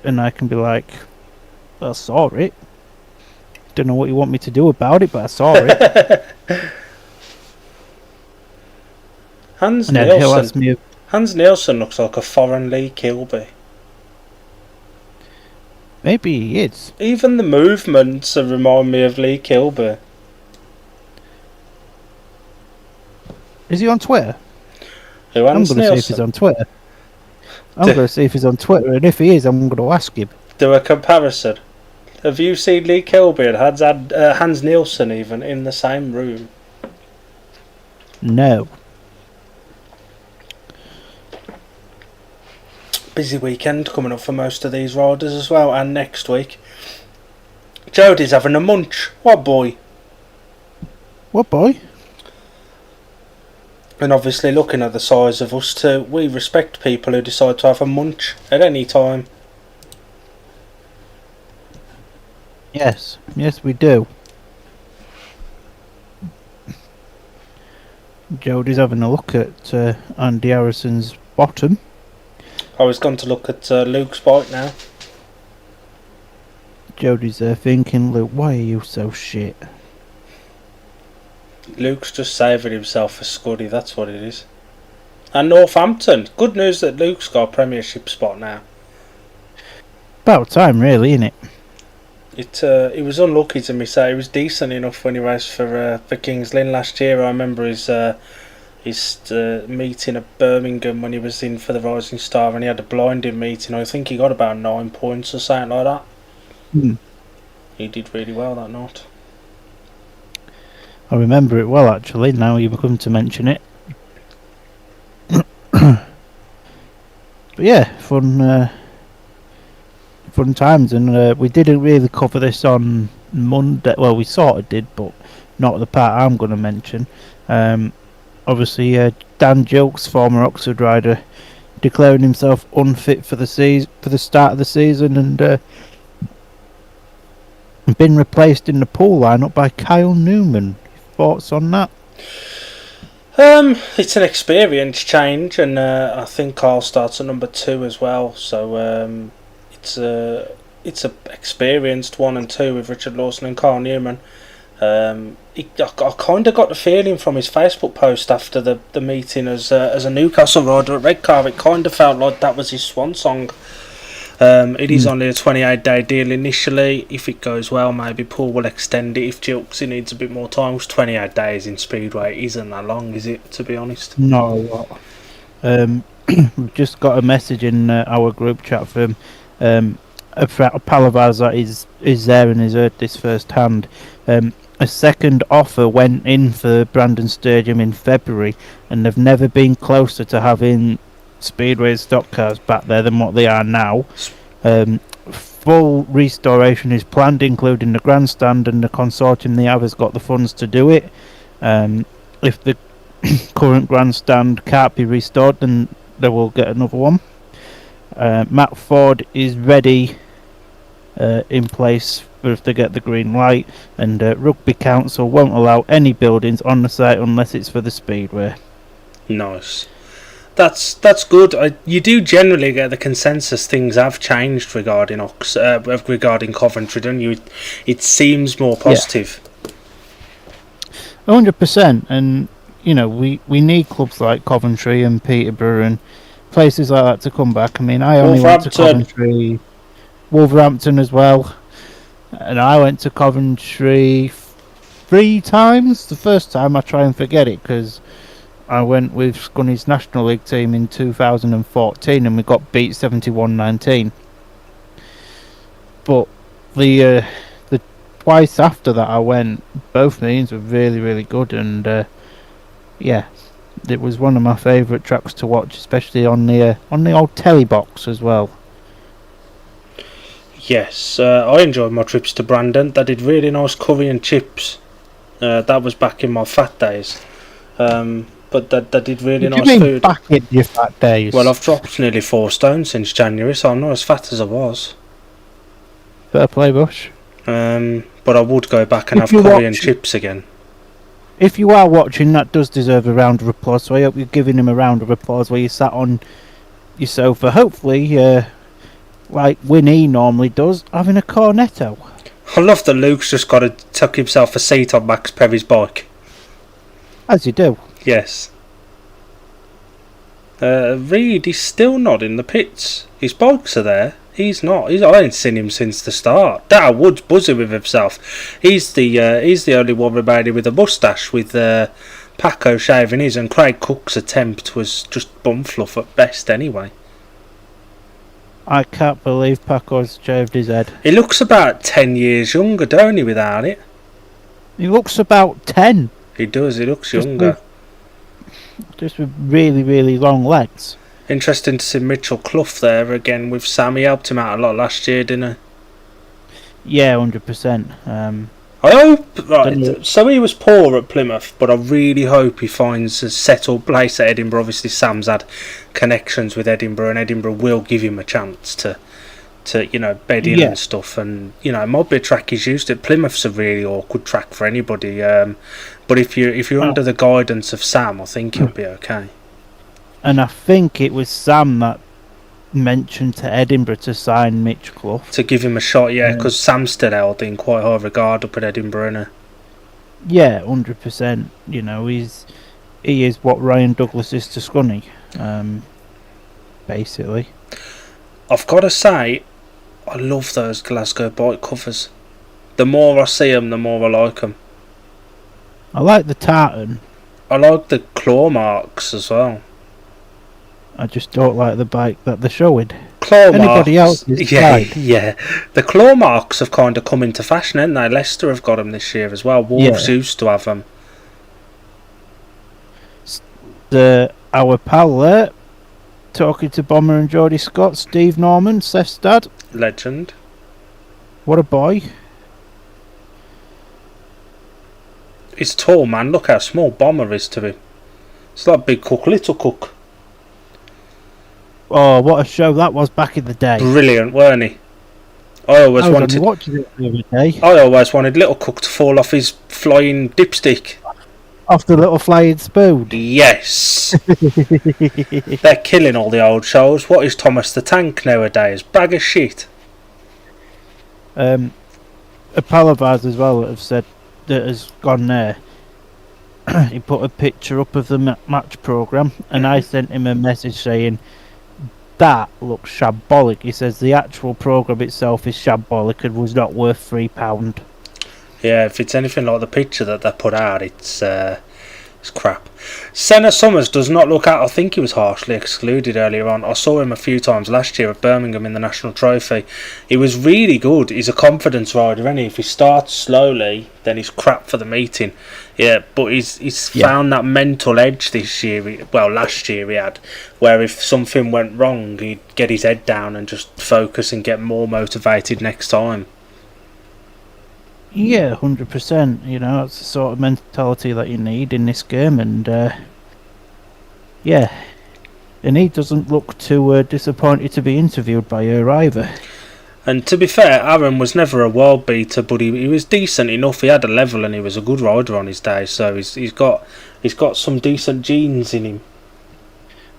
And I can be like, well, I saw it. Don't know what you want me to do about it, but I saw it. Hans And then he'll ask Nielsen. me, Hans Nielsen looks like a foreign Lee Kilby. Maybe he is. Even the movements remind me of Lee Kilby. Is he on Twitter? Who, I'm Hans going to see if he's Nielsen? on Twitter. I'm going to see if he's on Twitter, and if he is, I'm going to ask him. Do a comparison. Have you seen Lee Kilby and Hans Nielsen even in the same room? No. Busy weekend coming up for most of these riders as well, and next week. Jody's having a munch. What boy? What boy? And obviously, looking at the size of us too, we respect people who decide to have a munch at any time. Yes. Yes, we do. Jody's having a look at Andy Harrison's bottom. I was going to look at Luke's bike now. Jody's thinking, Luke, why are you so shit? Luke's just saving himself for Scuddy, that's what it is. And Northampton. Good news that Luke's got a Premiership spot now. About time, really, innit? He was unlucky to me say. He was decent enough when he raced for Kings Lynn last year. I remember his meeting at Birmingham when he was in for the Rising Star, and he had a blinding meeting. I think he got about 9 points or something like that. He did really well that night. I remember it well, actually, now you've come to mention it. But yeah, fun times, and we didn't really cover this on Monday. Well, we sort of did, but not the part I'm going to mention. Obviously, Dan Jilks, former Oxford rider, declaring himself unfit for the start of the season, and been replaced in the pool lineup by Kyle Newman. Thoughts on that? It's an experience change, and I think Carl starts at number 2 as well. So it's a experienced 1 and 2 with Richard Lawson and Carl Newman. I kind of got the feeling from his Facebook post after the meeting as a Newcastle rider at Redcar, it kind of felt like that was his swan song. It is only a 28-day deal initially. If it goes well, maybe Paul will extend it if Jilksy needs a bit more time. 28 days in Speedway isn't that long, is it, to be honest? Not a lot. We've just got a message in our group chat from a pal of ours that is there and has heard this firsthand. A second offer went in for Brandon Stadium in February, and they've never been closer to having Speedway stock cars back there than what they are now. Full restoration is planned, including the grandstand, and the consortium they have has got the funds to do it. If the current grandstand can't be restored, then they will get another one. Matt Ford is ready in place if they get the green light, and Rugby Council won't allow any buildings on the site unless it's for the Speedway. Nice. That's good. You do generally get the consensus things have changed regarding regarding Coventry, don't you? It seems more positive. 100%, and you know we need clubs like Coventry and Peterborough and places like that to come back. I mean, I only went to Coventry, Wolverhampton as well, and I went to Coventry 3 times. The first time I try and forget it because I went with Scunny's National League team in 2014 and we got beat 71-19. But the twice after that I went, both meetings were really, really good, and yeah, it was one of my favourite tracks to watch, especially on the old telly box as well. Yes, I enjoyed my trips to Brandon. They did really nice curry and chips. That was back in my fat days. But they did really nice food. What do you mean back in your fat days? Well, I've dropped nearly 4 stone since January, so I'm not as fat as I was. Fair play, Bush. But I would go back and have curry and chips again. If you are watching, that does deserve a round of applause, so I hope you're giving him a round of applause where you sat on your sofa, hopefully, like Winnie normally does, having a cornetto. I love that Luke's just got to tuck himself a seat on Max Perry's bike. As you do. Yes. Reed is still not in the pits. His bikes are there. He's not. I ain't seen him since the start. Darryl Wood's buzzing with himself. He's the only one remaining with a moustache, with Paco shaving his, and Craig Cook's attempt was just bum fluff at best anyway. I can't believe Paco's shaved his head. He looks about 10 years younger, don't he, without it? He looks about 10. He does, he looks younger. Just with really, really long legs. Interesting to see Mitchell Clough there again with Sam. He helped him out a lot last year, didn't he? Yeah, 100%. I hope. Right, so he was poor at Plymouth, but I really hope he finds a settled place at Edinburgh. Obviously, Sam's had connections with Edinburgh, and Edinburgh will give him a chance to bed in and stuff. And it might be a track he's used to. Plymouth's a really awkward track for anybody. But if you're under the guidance of Sam, I think you'll be okay. And I think it was Sam that mentioned to Edinburgh to sign Mitch Clough. To give him a shot, yeah, because Sam's still held in quite high regard up at Edinburgh, isn't he? Yeah, 100%. He is what Ryan Douglas is to Scunny, basically. I've got to say, I love those Glasgow bike covers. The more I see them, the more I like them. I like the tartan. I like the claw marks as well. I just don't like the bike that they're showing. Claw Anybody marks, else is yeah. The claw marks have kind of come into fashion, haven't they? Leicester have got them this year as well. Wolves used to have them. Our pal there, talking to Bomber and Geordie Scott, Steve Norman, Seth's dad. Legend. What a boy. He's tall, man. Look how small Bomber is to him. It's like Big Cook, Little Cook. Oh, what a show that was back in the day. Brilliant, weren't he? I always watching it the other day. I always wanted Little Cook to fall off his flying dipstick. Off the little flying spoon. Yes. They're killing all the old shows. What is Thomas the Tank nowadays? Bag of shit. A pal of ours as well that has gone there. He put a picture up of the match programme, and I sent him a message saying, that looks shambolic. He says the actual programme itself is shambolic and was not worth £3. Yeah, if it's anything like the picture that they put out, it's crap. Senna Summers does not look out. I think he was harshly excluded earlier on. I saw him a few times last year at Birmingham in the National Trophy. He was really good. He's a confidence rider, isn't he? If he starts slowly, then he's crap for the meeting. Yeah, but he's found that mental edge this year. Last year he had, where if something went wrong, he'd get his head down and just focus and get more motivated next time. Yeah, 100%. That's the sort of mentality that you need in this game, and and he doesn't look too disappointed to be interviewed by her either. And to be fair, Aaron was never a world beater, but he was decent enough. He had a level, and he was a good rider on his day. So he's got some decent genes in him.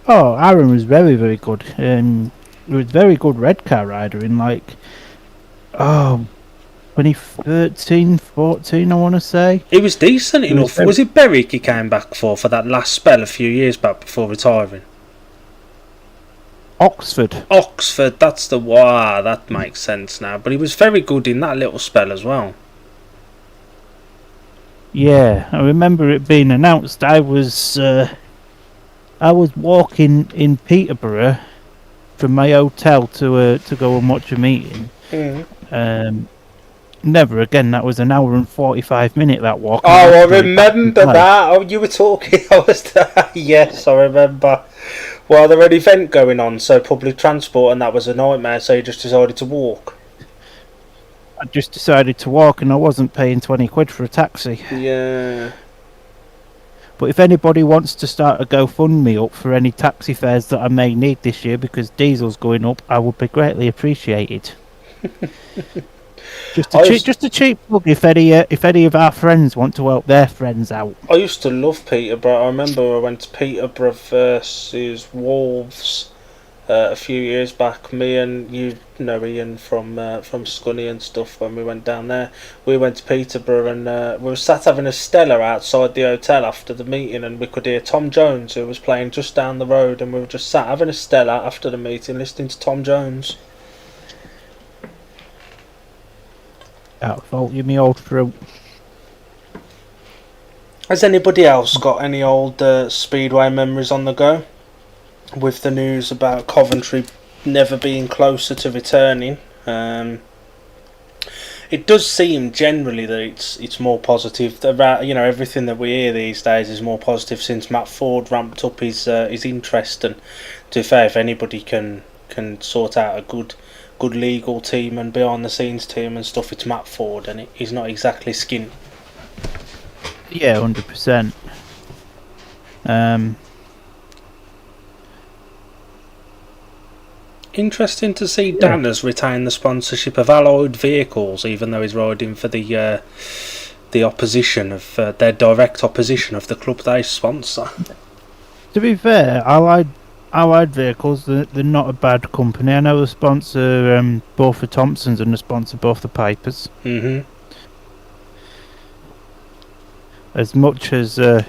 Oh, Aaron was very, very good. He was a very good red car rider in 2013, 14, I want to say. He was decent enough. Was it Berwick he came back for that last spell a few years back before retiring? Oxford, that's the one. That makes sense now. But he was very good in that little spell as well. Yeah, I remember it being announced. I was walking in Peterborough from my hotel to go and watch a meeting. Never again. That was an hour and 45 minute that walk. Oh, I remember that. Oh, you were talking. Yes, I remember. Well, there was an event going on, so public transport, and that was a nightmare. So you just decided to walk. I just decided to walk, and I wasn't paying 20 quid for a taxi. Yeah. But if anybody wants to start a GoFundMe up for any taxi fares that I may need this year because diesel's going up, I would be greatly appreciated. Just a cheap plug if any of our friends want to help their friends out. I used to love Peterborough. I remember I went to Peterborough versus Wolves a few years back. Me and Ian from Scunny and stuff. When we went down there, we went to Peterborough and we were sat having a Stella outside the hotel after the meeting, and we could hear Tom Jones, who was playing just down the road, and we were just sat having a Stella after the meeting, listening to Tom Jones. Can't fault you, me old throat. Has anybody else got any old Speedway memories on the go? With the news about Coventry never being closer to returning, it does seem generally that it's more positive. About everything that we hear these days is more positive since Matt Ford ramped up his interest. And to be fair, if anybody can sort out a good legal team and behind the scenes team and stuff, it's Matt Ford, and he's not exactly skint. Yeah, 100%. Interesting to see Dan has retained the sponsorship of Allied Vehicles, even though he's riding for the opposition of their direct opposition of the club they sponsor. To be fair, Allied Vehicles, they're not a bad company. I know they sponsor both the Thompsons and they sponsor both the Pipers. Mm-hmm. As much as a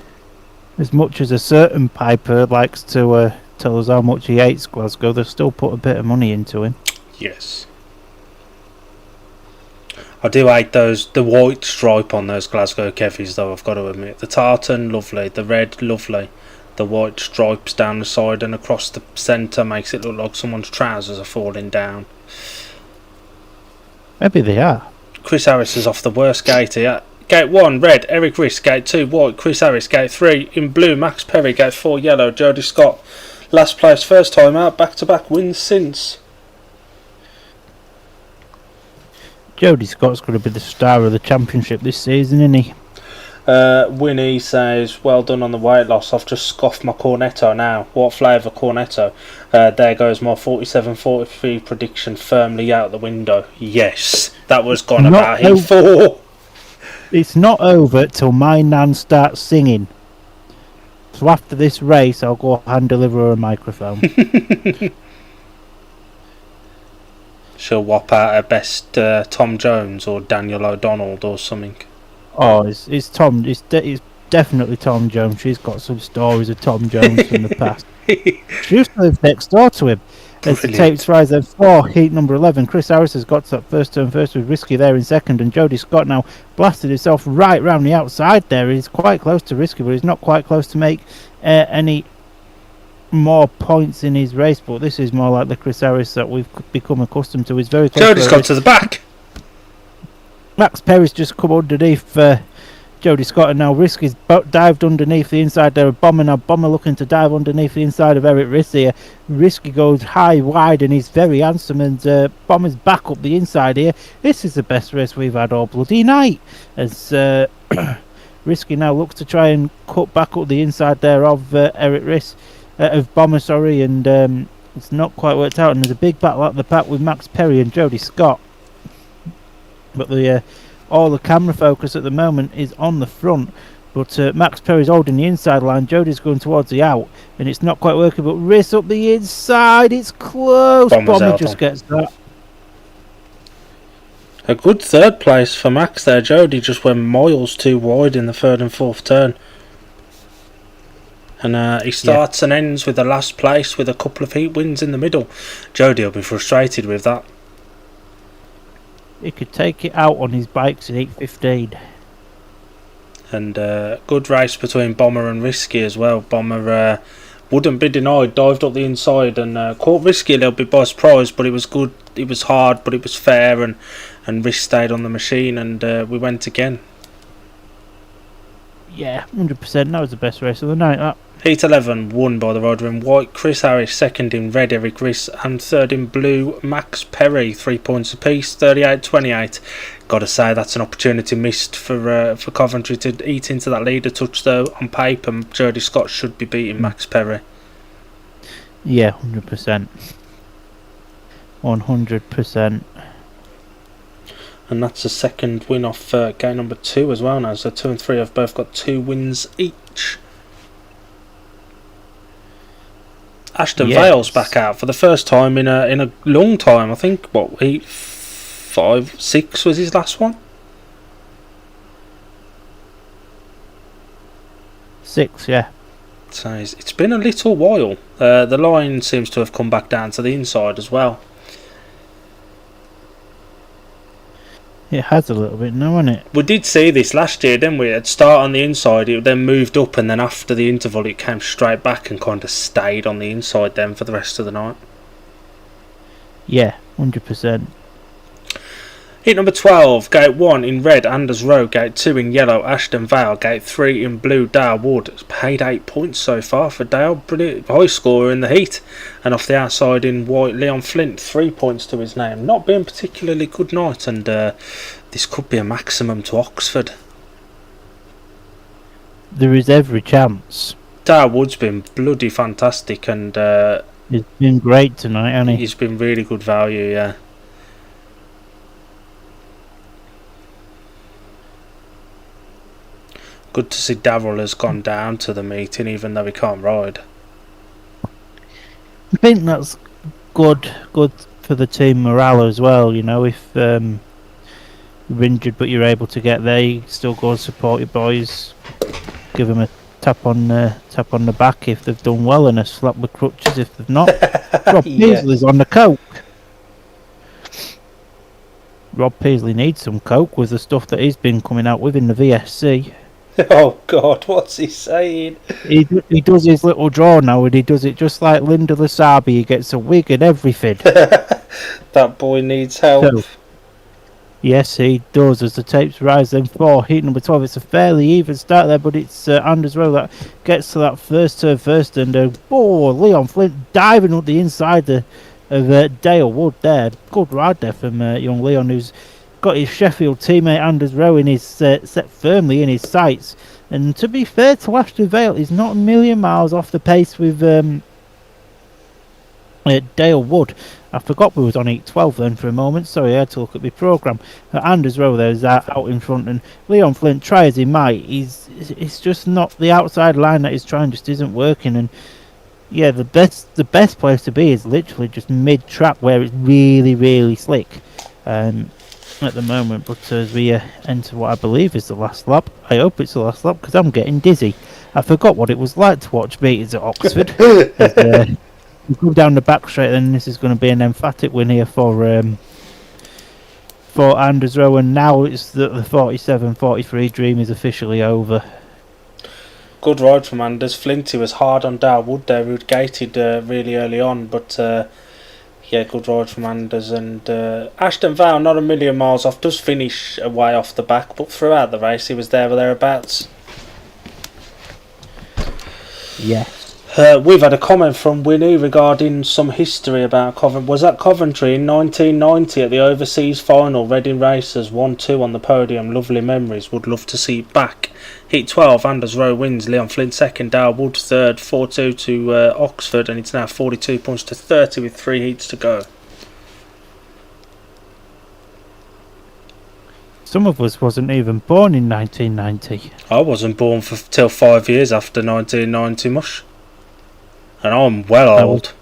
certain Piper likes to tell us how much he hates Glasgow, they've still put a bit of money into him. Yes. I do hate the white stripe on those Glasgow Kevies, though, I've got to admit. The tartan, lovely. The red, lovely. The white stripes down the side and across the centre makes it look like someone's trousers are falling down. Maybe they are. Chris Harris is off the worst gate here. Gate 1, red, Eric Riss. Gate 2, white, Chris Harris. Gate 3, in blue, Max Perry. Gate 4, yellow, Jody Scott. Last place, first time out, back-to-back wins since. Jody Scott's going to be the star of the championship this season, isn't he? Winnie says, well done on the weight loss. I've just scoffed my cornetto now. What flavour cornetto? There goes my 47-43 prediction firmly out the window. Yes, that was gone about him for. It's not over till my nan starts singing. So after this race, I'll go hand deliver her a microphone. She'll whop out her best Tom Jones or Daniel O'Donnell or something. Oh, it's Tom. It's definitely Tom Jones. She's got some stories of Tom Jones from the past. She used to live next door to him. As the tapes rise at 4, heat number 11. Chris Harris has got to that first turn first with Risky there in second, and Jody Scott now blasted himself right round the outside there. He's quite close to Risky, but he's not quite close to make any more points in his race. But this is more like the Chris Harris that we've become accustomed to. He's very close. Jody's gone to the back. Max Perry's just come underneath Jody Scott, and now Risky's dived underneath the inside there of Bomber. Now Bomber looking to dive underneath the inside of Eric Riss here. Risky goes high, wide, and he's very handsome, and Bomber's back up the inside here. This is the best race we've had all bloody night, as Risky now looks to try and cut back up the inside there of Eric Riss, of Bomber, sorry, and it's not quite worked out, and there's a big battle at the pack with Max Perry and Jody Scott. But all the camera focus at the moment is on the front, but Max Perry's holding the inside line. Jody's going towards the out, and it's not quite working, but Riss up the inside, it's close. Bomber just gets that. A good third place for Max there. Jody just went miles too wide in the third and fourth turn. And he starts and ends with the last place with a couple of heat wins in the middle. Jody will be frustrated with that. He could take it out on his bikes at 8:15. And good race between Bomber and Risky as well. Bomber wouldn't be denied, dived up the inside and caught Risky a little bit by surprise, but it was good. It was hard, but it was fair, and Risk stayed on the machine, and we went again. Yeah, 100%. That was the best race of the night, that. Heat 11 won by the rider in white, Chris Harris. Second in red, Eric Riss. And third in blue, Max Perry. 3 points apiece, 38-28. Got to say, that's an opportunity missed for Coventry to eat into that leader touch, though. On paper, Jody Scott should be beating Max Perry. Yeah, 100%. 100%. And that's a second win off game number 2 as well now. So 2 and 3 have both got 2 wins each. Ashton Vale's back out for the first time in a long time. I think, heat 5, 6 was his last one? 6, yeah. So it's been a little while. The line seems to have come back down to the inside as well. It has a little bit now, hasn't it? We did see this last year, didn't we? It'd start on the inside, it then moved up, and then after the interval, it came straight back and kind of stayed on the inside then for the rest of the night. Yeah, 100%. Heat number 12, Gate 1 in red, Anders Row. Gate 2 in yellow, Ashton Vale. Gate 3 in blue, Dale Wood. It's paid 8 points so far for Dale. Brilliant high scorer in the heat. And off the outside in white, Leon Flint, 3 points to his name. Not been a particularly good night, and this could be a maximum to Oxford. There is every chance. Dale Wood's been bloody fantastic, and He's been great tonight, hasn't he? he's been really good value, yeah. Good to see Darrell has gone down to the meeting, even though he can't ride. I think that's good for the team morale as well. You know, if you're injured but you're able to get there, you still go and support your boys. Give them a tap on the back if they've done well, and a slap with crutches if they've not. Rob Yeah. Peasley's on the coke. Rob Peasley needs some coke with the stuff that he's been coming out with in the VSC. Oh God, what's he saying? He does his little draw now, and he does it just like Linda Lasabi. He gets a wig and everything. That boy needs help. So, yes, he does. As the tapes rise, then 4, heat number 12. It's a fairly even start there, but it's Anders Rowe that gets to that first turn first, and Leon Flint diving up the inside of Dale Wood there. Good ride there from young Leon, who's got his Sheffield teammate Anders Rowe in his set firmly in his sights. And to be fair to Ashton Vale, he's not a million miles off the pace with Dale Wood. I forgot we was on heat 12 then for a moment. Sorry, I had to look at the programme. Anders Rowe there is out in front, and Leon Flint, try as he might, it's just not the outside line that he's trying, just isn't working. And yeah, the best place to be is literally just mid trap where it's really, really slick at the moment. But as we enter what I believe is the last lap, I hope it's the last lap because I'm getting dizzy. I forgot what it was like to watch beaters at Oxford. We go down the back straight, then this is going to be an emphatic win here for Anders Rowe, and now it's the 47-43 dream is officially over. Good ride from Anders. Flinty was hard on Dale Wood there, who'd gated really early on, but yeah, good ride from Anders. And Ashton Vale, not a million miles off, does finish away off the back, but throughout the race he was there or thereabouts. Yes. We've had a comment from Winnie regarding some history about Coventry. Was at Coventry in 1990 at the overseas final. Reading Racers 1-2 on the podium. Lovely memories. Would love to see it back. Heat 12, Anders Rowe wins. Leon Flint second. Dale Wood third. 4-2 to Oxford, and it's now 42 points to 30 with 3 heats to go. Some of us wasn't even born in 1990. I wasn't born till 5 years after 1990, mush. And I'm well old.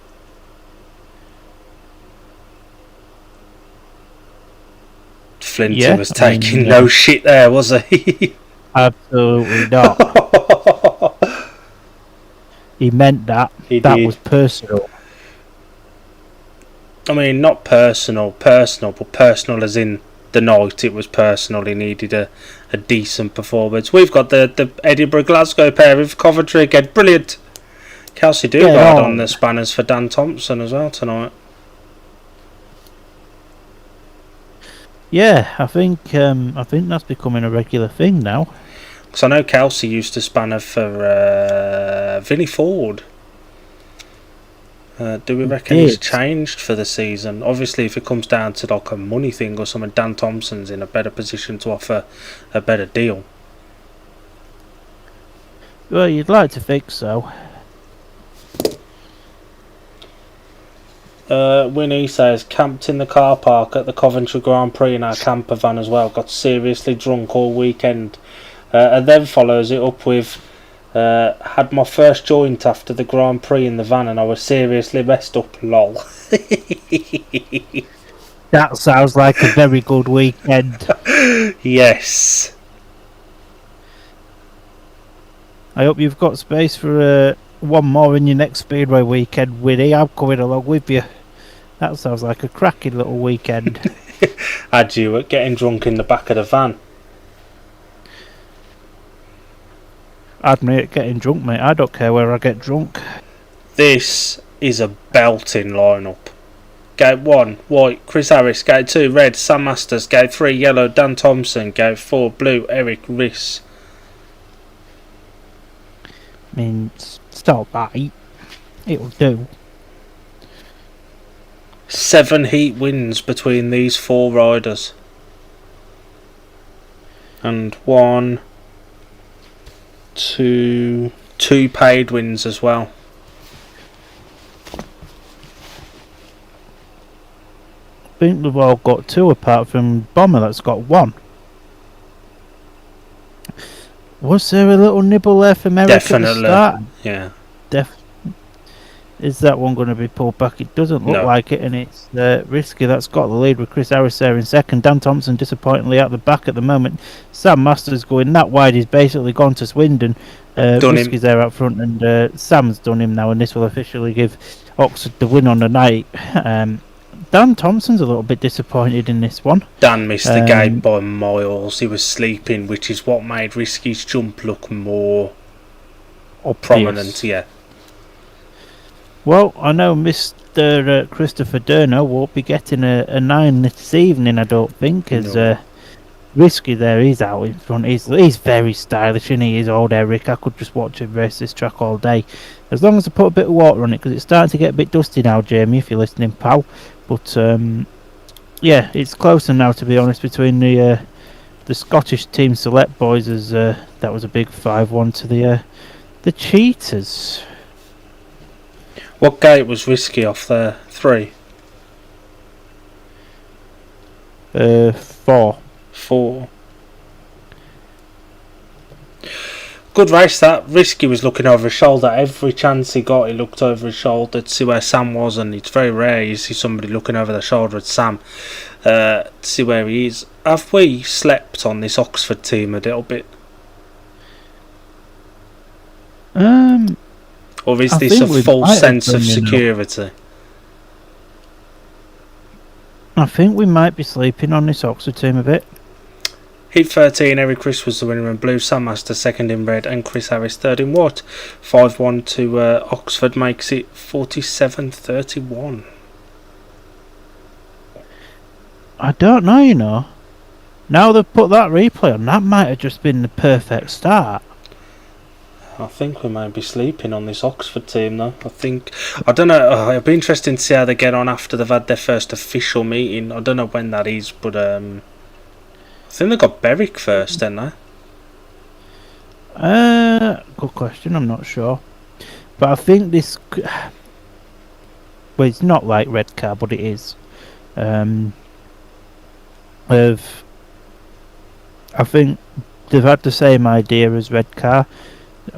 Flinty was taking no shit there, was he? Absolutely not. He meant that. That was personal. I mean, not personal, but personal as in the night. It was personal. He needed a decent performance. We've got the Edinburgh-Glasgow pair with Coventry again. Brilliant. Kelsey Dugard on the spanners for Dan Thompson as well tonight. Yeah, I think that's becoming a regular thing now. Because I know Kelsey used to spanner for Vinnie Ford. Do we reckon he's changed for the season? Obviously, if it comes down to like a money thing or something, Dan Thompson's in a better position to offer a better deal. Well, you'd like to think so. Winnie says, camped in the car park at the Coventry Grand Prix in our camper van as well. Got seriously drunk all weekend. And then follows it up with, had my first joint after the Grand Prix in the van and I was seriously messed up, lol. That sounds like a very good weekend. Yes. I hope you've got space for one more in your next Speedway weekend, Winnie. I'm coming along with you. That sounds like a cracking little weekend. had you at getting drunk in the back of the van. I'd me at getting drunk, mate. I don't care where I get drunk. This is a belting lineup. Gate 1, white, Chris Harris. Gate 2, red, Sam Masters. Gate 3, yellow, Dan Thompson. Gate 4, blue, Eric Riss. I mean, start right. It'll do. 7 heat wins between these 4 riders. And 1, 2 paid wins as well. I think they've all got 2 apart from Bomber that's got 1. Was there a little nibble there for Merrick at the start? Yeah. Is that one going to be pulled back? It doesn't look like it, and it's risky. That's got the lead with Chris Harris there in second. Dan Thompson disappointingly at the back at the moment. Sam Masters going that wide. He's basically gone to Swindon. Risky's there up front, and Sam's done him now, and this will officially give Oxford the win on the night. Dan Thompson's a little bit disappointed in this one. Dan missed the gate by miles. He was sleeping, which is what made Risky's jump look more prominent. Yeah. Well, I know Mr. Christopher Durno won't be getting a 9 this evening, I don't think, as Risky there, he's out in front. He's very stylish, and he is old Eric. I could just watch him race this track all day. As long as I put a bit of water on it, because it's starting to get a bit dusty now, Jamie, if you're listening, pal. But, yeah, it's closer now, to be honest, between the Scottish Team Select boys, as that was a big 5-1 to the Cheetahs. What gate was Risky off there? 3? 4. 4. Good race that. Risky was looking over his shoulder. Every chance he got, he looked over his shoulder to see where Sam was, and it's very rare you see somebody looking over their shoulder at Sam to see where he is. Have we slept on this Oxford team a little bit? Or is this a false sense of security? I think we might be sleeping on this Oxford team a bit. Heat 13, Eric Riss was the winner in blue, Sam Master second in red, and Chris Harris third in white. 5-1 to Oxford makes it 47-31. I don't know, you know. Now they've put that replay on, that might have just been the perfect start. I think we might be sleeping on this Oxford team, though. I don't know. It'll be interesting to see how they get on after they've had their first official meeting. I don't know when that is, but I think they got Berwick first, didn't they? Good question. I'm not sure, but I think this. Well, it's not like Red Car, but it is. I think they've had the same idea as Red Car.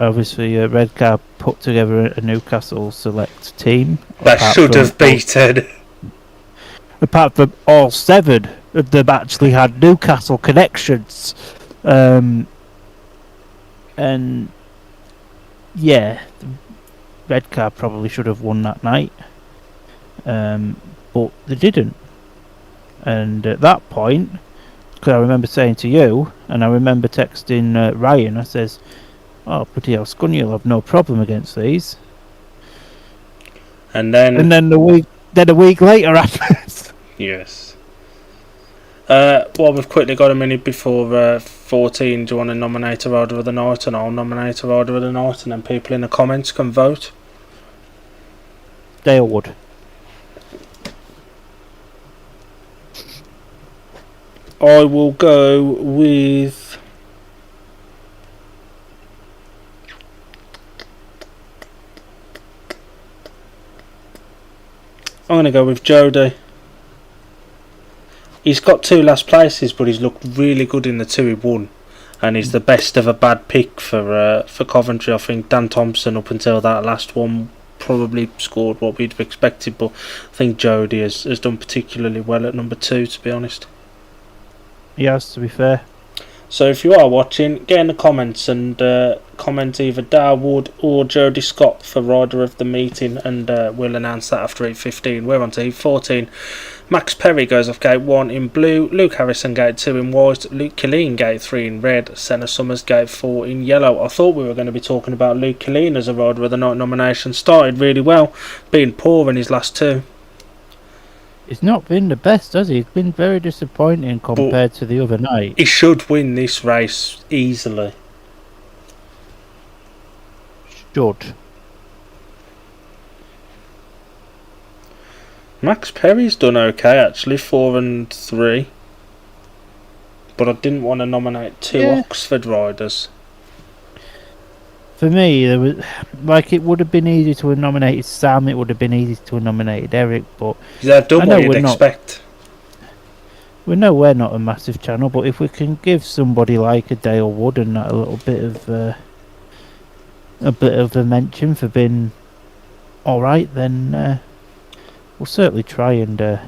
Obviously, Red Car put together a Newcastle select team that should have beaten. Apart from all 7 of them actually had Newcastle connections, and yeah, Red Car probably should have won that night, but they didn't. And at that point, because I remember saying to you, and I remember texting Ryan, I says, "Oh, bloody hell, Scunny will have no problem against these." And then a week later happens. Yes. Well, we've quickly got a minute before 14. Do you want to nominate a rider of the night? And I'll nominate a rider of the night, and then people in the comments can vote. Dale Wood. I will go with... I'm going to go with Jody. He's got 2 last places, but he's looked really good in the 2 he won, and he's the best of a bad pick for Coventry. I think Dan Thompson, up until that last one, probably scored what we'd have expected, but I think Jody has done particularly well at number 2, to be honest. He has, to be fair. So if you are watching, get in the comments and comment either Darwood or Jody Scott for rider of the meeting, and we'll announce that after heat 15. We're on to heat 14. Max Perry goes off gate 1 in blue, Luke Harrison gate 2 in white, Luke Killeen gate 3 in red, Senna Summers gate 4 in yellow. I thought we were going to be talking about Luke Killeen as a rider of the night nomination. Started really well, being poor in his last two. He's not been the best, has he? He's been very disappointing compared to the other night. He should win this race easily. Should. Max Perry's done okay actually, 4 and 3. But I didn't want to nominate two Oxford riders. For me, there was it would have been easy to have nominated Sam. It would have been easy to have nominated Eric, but They've done what you'd expect. We know we're not a massive channel, but if we can give somebody like a Dale Wood and that a little bit of a mention for being all right, then we'll certainly try and do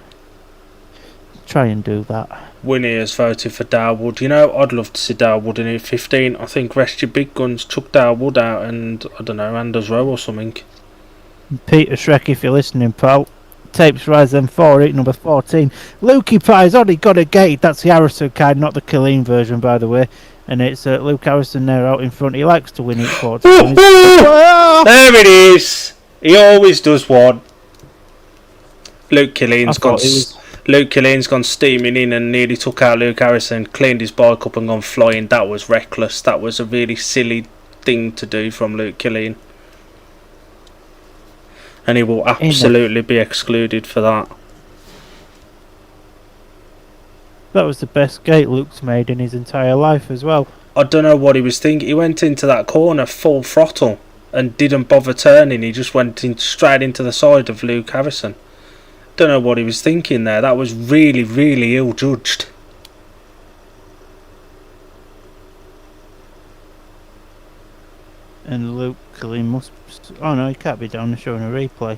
that. Winnie has voted for Darwood. You know, I'd love to see Darwood in 15. I think rest your big guns, chuck Darwood out, and I don't know, Anders Rowe or something. Peter Shrek, if you're listening, pal. Tapes Rise M4, heat number 14. Lukey Pie's only got a gate. That's the Harrison kind, not the Killeen version, by the way. And it's Luke Harrison there out in front. He likes to win heat 14. There it is. He always does one. Luke Killeen's gone steaming in and nearly took out Luke Harrison, cleaned his bike up and gone flying. That was reckless. That was a really silly thing to do from Luke Killeen. And he will absolutely be excluded for that. That was the best gate Luke's made in his entire life as well. I don't know what he was thinking. He went into that corner full throttle and didn't bother turning. He just went straight into the side of Luke Harrison. Don't know what he was thinking there. That was really, really ill judged. And Luke Killeen must... Oh no, he can't be down there showing a replay.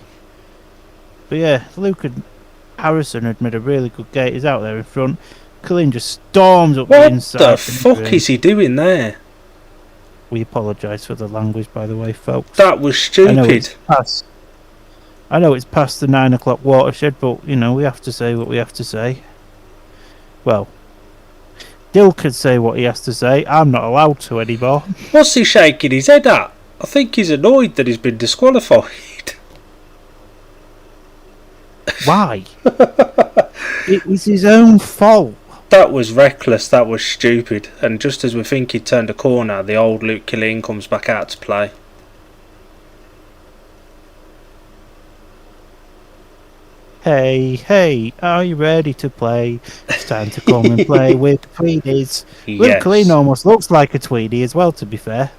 But yeah, Luke Harrison had made a really good gate. He's out there in front. Killeen just storms up the inside. What the fuck is he doing there? We apologise for the language, by the way, folks. That was stupid. I know it's past the 9 o'clock watershed, but, you know, we have to say what we have to say. Well, Dill could say what he has to say. I'm not allowed to anymore. What's he shaking his head at? I think he's annoyed that he's been disqualified. Why? It was his own fault. That was reckless, that was stupid. And just as we think he'd turned a corner, the old Luke Killeen comes back out to play. Hey, are you ready to play? It's time to come and play with Tweenies. Yes. Luke Killeen almost looks like a Tweenie as well, to be fair.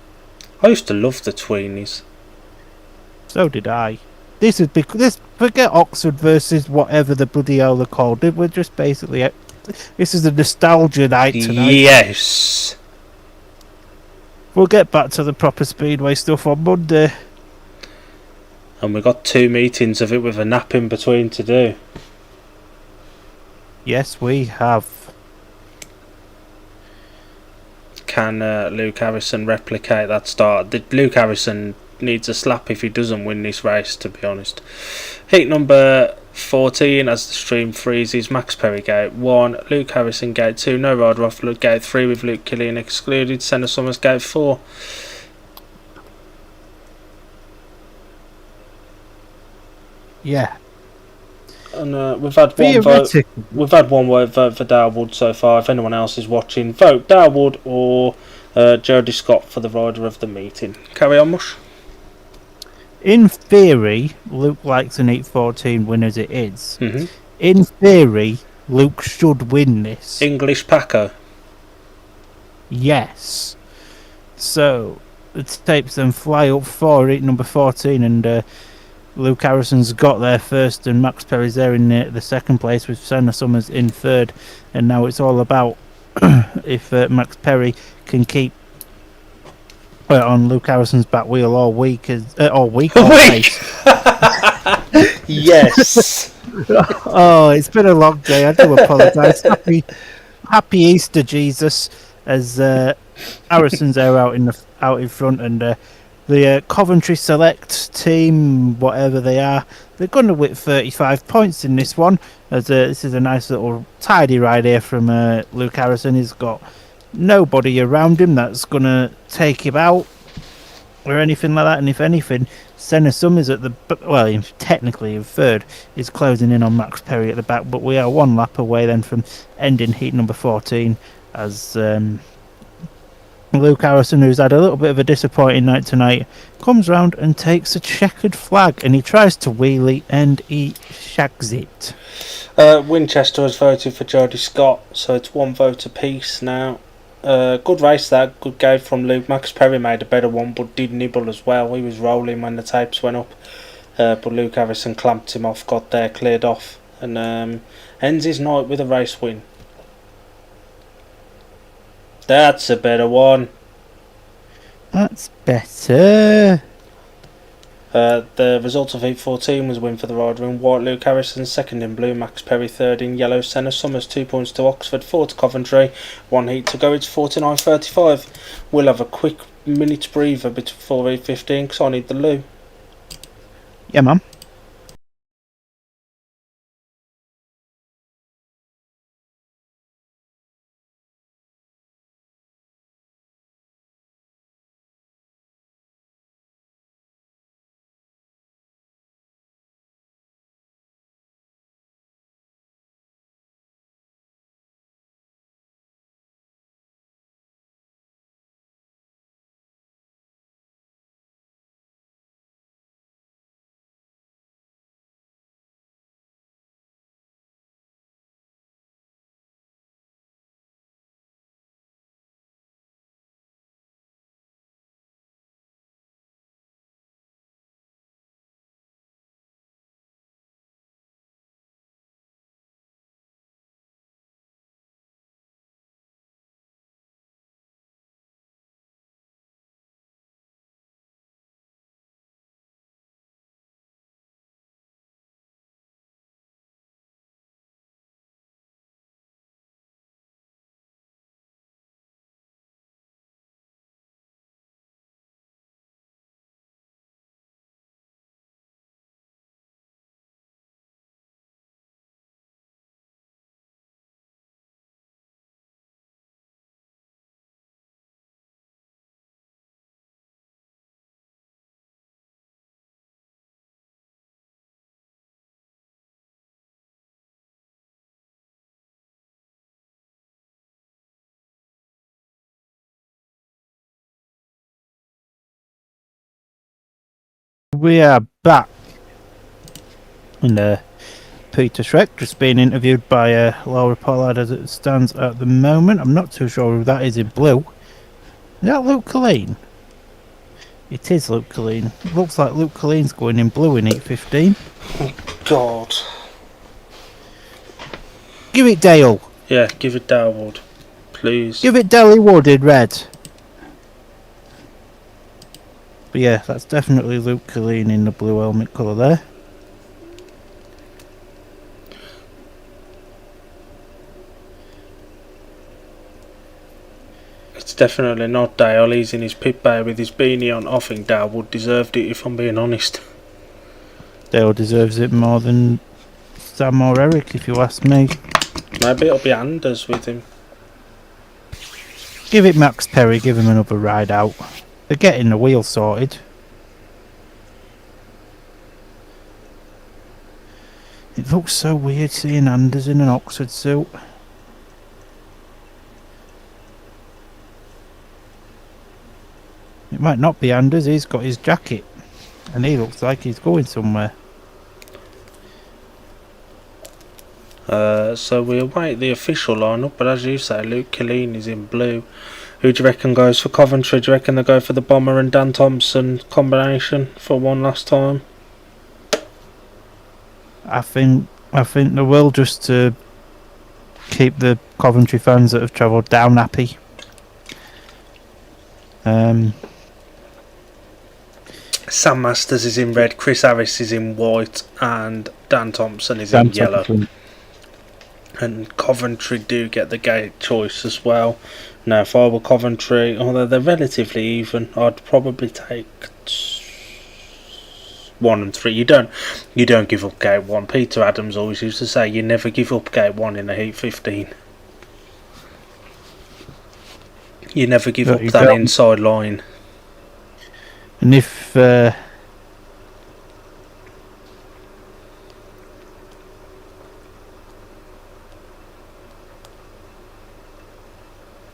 I used to love the Tweenies. So did I. Forget Oxford versus whatever the bloody hell they're called. We're just basically... This is a nostalgia night tonight. Yes. We'll get back to the proper Speedway stuff on Monday. And we got 2 meetings of it with a nap in between to do. Yes, we have. Can Luke Harrison replicate that start? Luke Harrison needs a slap if he doesn't win this race, to be honest. Heat number 14, as the stream freezes. Max Perry gate 1, Luke Harrison gate 2, no rider off gate 3 with Luke Killeen excluded, Senna Summers gate 4. Yeah. And we've had one vote. We've had one vote for Darwood so far. If anyone else is watching, vote Darwood or Jody Scott for the rider of the meeting. Carry on, Mush. In theory, Luke likes an 8-14 win as it is. Mm-hmm. In theory, Luke should win this. English Paco. Yes. So, the tapes then fly up for heat number 14, and Luke Harrison's got there first, and Max Perry's there in the second place with Senna Summers in third. And now it's all about if Max Perry can keep on Luke Harrison's back wheel all week. Yes. Oh, it's been a long day. I do apologise. Happy Easter, Jesus. as Harrison's there out in front, and the Coventry Select team, whatever they are, they're going to whip 35 points in this one. As this is a nice little tidy ride here from Luke Harrison. He's got nobody around him that's going to take him out or anything like that. And if anything, Senna Summers at the technically in third is closing in on Max Perry at the back, but we are one lap away then from ending heat number 14 as Luke Harrison, who's had a little bit of a disappointing night tonight, comes round and takes a checkered flag, and he tries to wheelie and he shags it. Winchester has voted for Jody Scott, so it's one vote apiece now. Good race that, good game from Luke. Max Perry made a better one, but did nibble as well. He was rolling when the tapes went up, but Luke Harrison clamped him off, got there, cleared off, and ends his night with a race win. That's a better one. That's better. The result of Heat 14 was a win for the rider in white, Luke Harrison, second in blue, Max Perry third in yellow, Senna Summers 2 points to Oxford, 4 to Coventry, 1 heat to go, it's 49.35. We'll have a quick minute breather before Heat 15 because I need the loo. Yeah, man. We are back. And Peter Shrek just being interviewed by Laura Pollard as it stands at the moment. I'm not too sure who that is in blue. Is that Luke Colleen? It is Luke Colleen. It looks like Luke Colleen's going in blue in 8:15. Oh, God. Give it Dale. Yeah, give it Darwood, please. Give it Delhi Wood in red. But yeah, that's definitely Luke Colleen in the blue helmet colour there. It's definitely not Dale. He's in his pit bay with his beanie on. I think Darwood deserved it, if I'm being honest. Dale deserves it more than Sam or Eric, if you ask me. Maybe it'll be Anders with him. Give it Max Perry, give him another ride out. They're getting the wheel sorted. It looks so weird seeing Anders in an Oxford suit. It might not be Anders, he's got his jacket. And he looks like he's going somewhere. So we await the official lineup, but as you say, Luke Killeen is in blue. Who do you reckon goes for Coventry? Do you reckon they go for the Bomber and Dan Thompson combination for one last time? I think they will, just to keep the Coventry fans that have travelled down happy. Sam Masters is in red, Chris Harris is in white, and Dan Thompson is in yellow. And Coventry do get the gate choice as well. Now, if I were Coventry, although they're relatively even, I'd probably take 1 and 3. You don't give up gate 1. Peter Adams always used to say you never give up gate 1 in a heat 15. You never give up that inside line. And if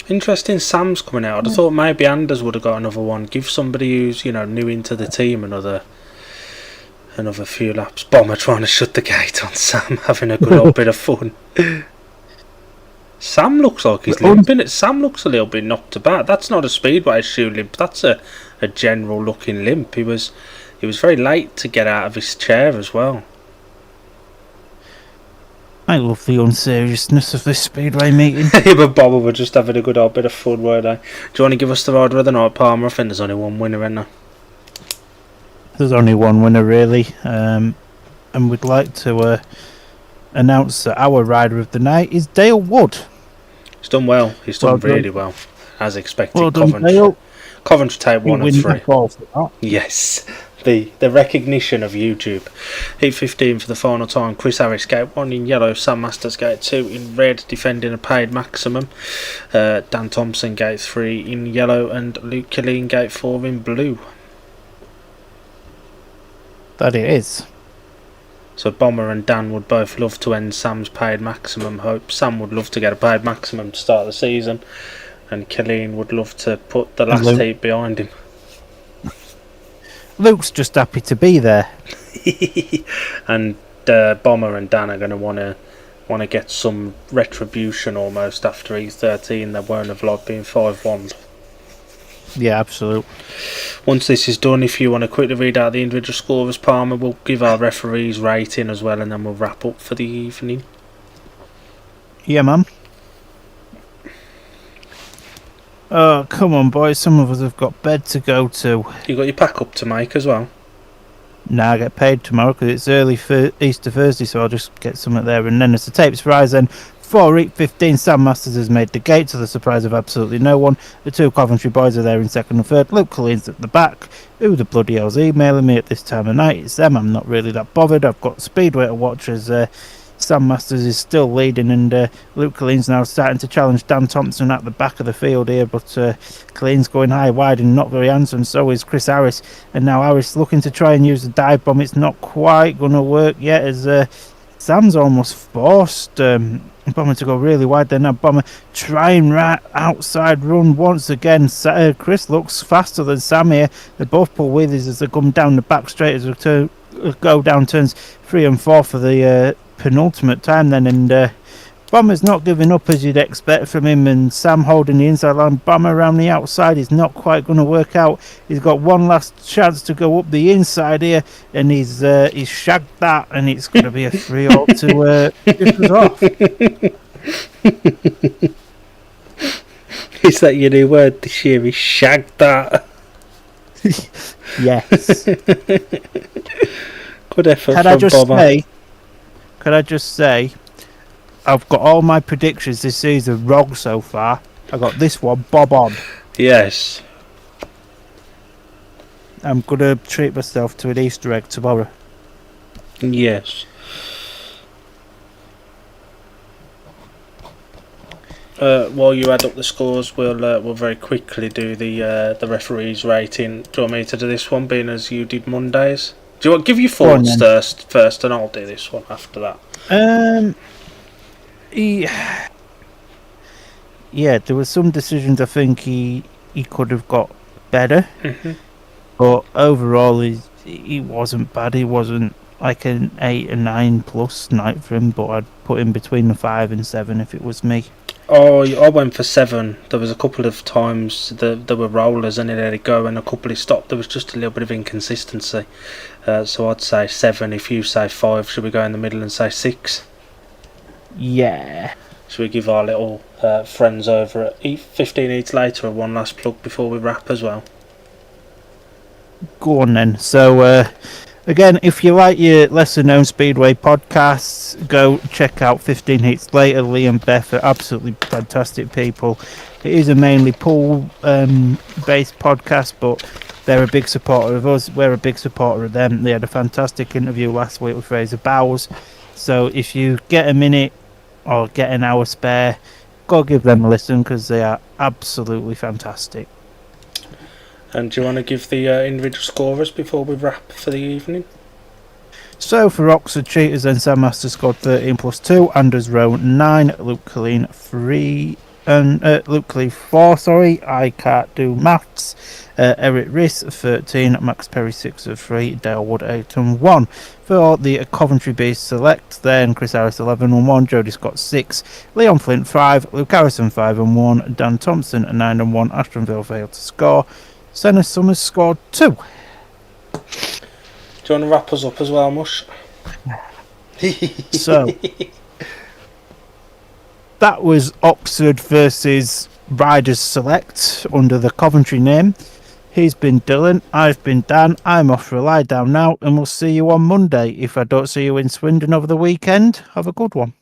interesting, Sam's coming out. I thought maybe Anders would have got another one. Give somebody who's new into the team another few laps. Bomber trying to shut the gate on Sam, having a good old bit of fun. Sam looks like he's limping. Sam looks a little bit knocked about. That's not a speedway shoe limp. That's a general looking limp. He was very late to get out of his chair as well. I love the unseriousness of this speedway meeting. Him and Bobber were just having a good old bit of fun, weren't they? Do you want to give us the rider of the night, Palmer? I think there's only one winner, isn't there? There's only one winner, really. And we'd like to announce that our rider of the night is Dale Wood. He's done well. He's done really well, as expected. Well done, Coventry. Dale. Coventry take 1 and 3. For yes, the recognition of YouTube. Heat 15 for the final time. Chris Harris gate 1 in yellow. Sam Masters gate 2 in red, defending a paid maximum. Dan Thompson gate 3 in yellow, and Luke Killeen gate 4 in blue. That it is. So Bomber and Dan would both love to end Sam's paid maximum hope. Sam would love to get a paid maximum to start the season, and Killeen would love to put the last heat behind him. Luke's just happy to be there. And Bomber and Dan are going to want to get some retribution almost after E13. They won't have liked being 5-1. Yeah, absolutely. Once this is done, if you want to quickly read out the individual scorers, Palmer, we'll give our referees rating as well, and then we'll wrap up for the evening. Yeah, man. Oh, come on, boys. Some of us have got bed to go to. You got your pack up to make as well? Nah, I get paid tomorrow because it's early for Easter Thursday, so I'll just get something there. And then as the tapes rise, then for Heat 15, Sam Masters has made the gate to the surprise of absolutely no one. The two Coventry boys are there in second and third. Luke Colleen's at the back. Who the bloody hell's emailing me at this time of night? It's them. I'm not really that bothered. I've got Speedway to watch as Sam Masters is still leading, and Luke Colleen's now starting to challenge Dan Thompson at the back of the field here, but Colleen's going high, wide and not very handsome. So is Chris Harris, and now Harris looking to try and use the dive bomb. It's not quite going to work yet, as Sam's almost forced Bomber to go really wide there. Now Bomber trying right outside run once again. Chris looks faster than Sam here. They both pull wheelies as they come down the back straight as they go down turns 3 and 4 for the penultimate time then, and Bomber's not giving up as you'd expect from him, and Sam holding the inside line. Bomber around the outside is not quite going to work out. He's got one last chance to go up the inside here, and he's shagged that, and it's going to be a 3-0 to finish us off. Is that your new word this year? Is shagged that? Yes. Good effort Could I just say, I've got all my predictions this season wrong so far. I got this one bob on. Yes. I'm going to treat myself to an Easter egg tomorrow. Yes. While you add up the scores, we'll very quickly do the referees rating. Do you want me to do this one, being as you did Mondays? Do you want give your thoughts first, and I'll do this one after that. Yeah, there were some decisions I think he could have got better, but overall he wasn't bad. He wasn't like an 8 or 9 plus night for him, but I'd put him between the 5 and 7 if it was me. Oh, I went for 7. There was a couple of times there were rollers and he let it go, and a couple he stopped. There was just a little bit of inconsistency. So I'd say 7. If you say 5, should we go in the middle and say 6? Yeah. Should we give our little friends over at 15 Eats Later one last plug before we wrap as well? Go on then. So Again, if you like your lesser known Speedway podcasts, go check out 15 Hits Later. Lee and Beth are absolutely fantastic people. It is a mainly pool based podcast, but they're a big supporter of us. We're a big supporter of them. They had a fantastic interview last week with Fraser Bowers. So if you get a minute or get an hour spare, go give them a listen because they are absolutely fantastic. And do you want to give the individual scorers before we wrap for the evening? So for Oxford Cheetahs, then Sam Master scored 13 plus 2, Anders Rowe 9, Luke Colleen 3, and Luke Colleen 4, sorry, I can't do maths. Eric Riss 13, Max Perry 6 of 3, Dale Wood 8 and 1. For the Coventry Bees Select, then Chris Harris 11 and 1, Jody Scott 6, Leon Flint 5, Luke Harrison 5 and 1, Dan Thompson 9 and 1, Ashtonville failed to score. Senna Summers scored 2. Do you want to wrap us up as well, Mush? So that was Oxford versus Riders Select under the Coventry name. He's been Dylan, I've been Dan, I'm off for a lie down now, and we'll see you on Monday. If I don't see you in Swindon over the weekend, have a good one.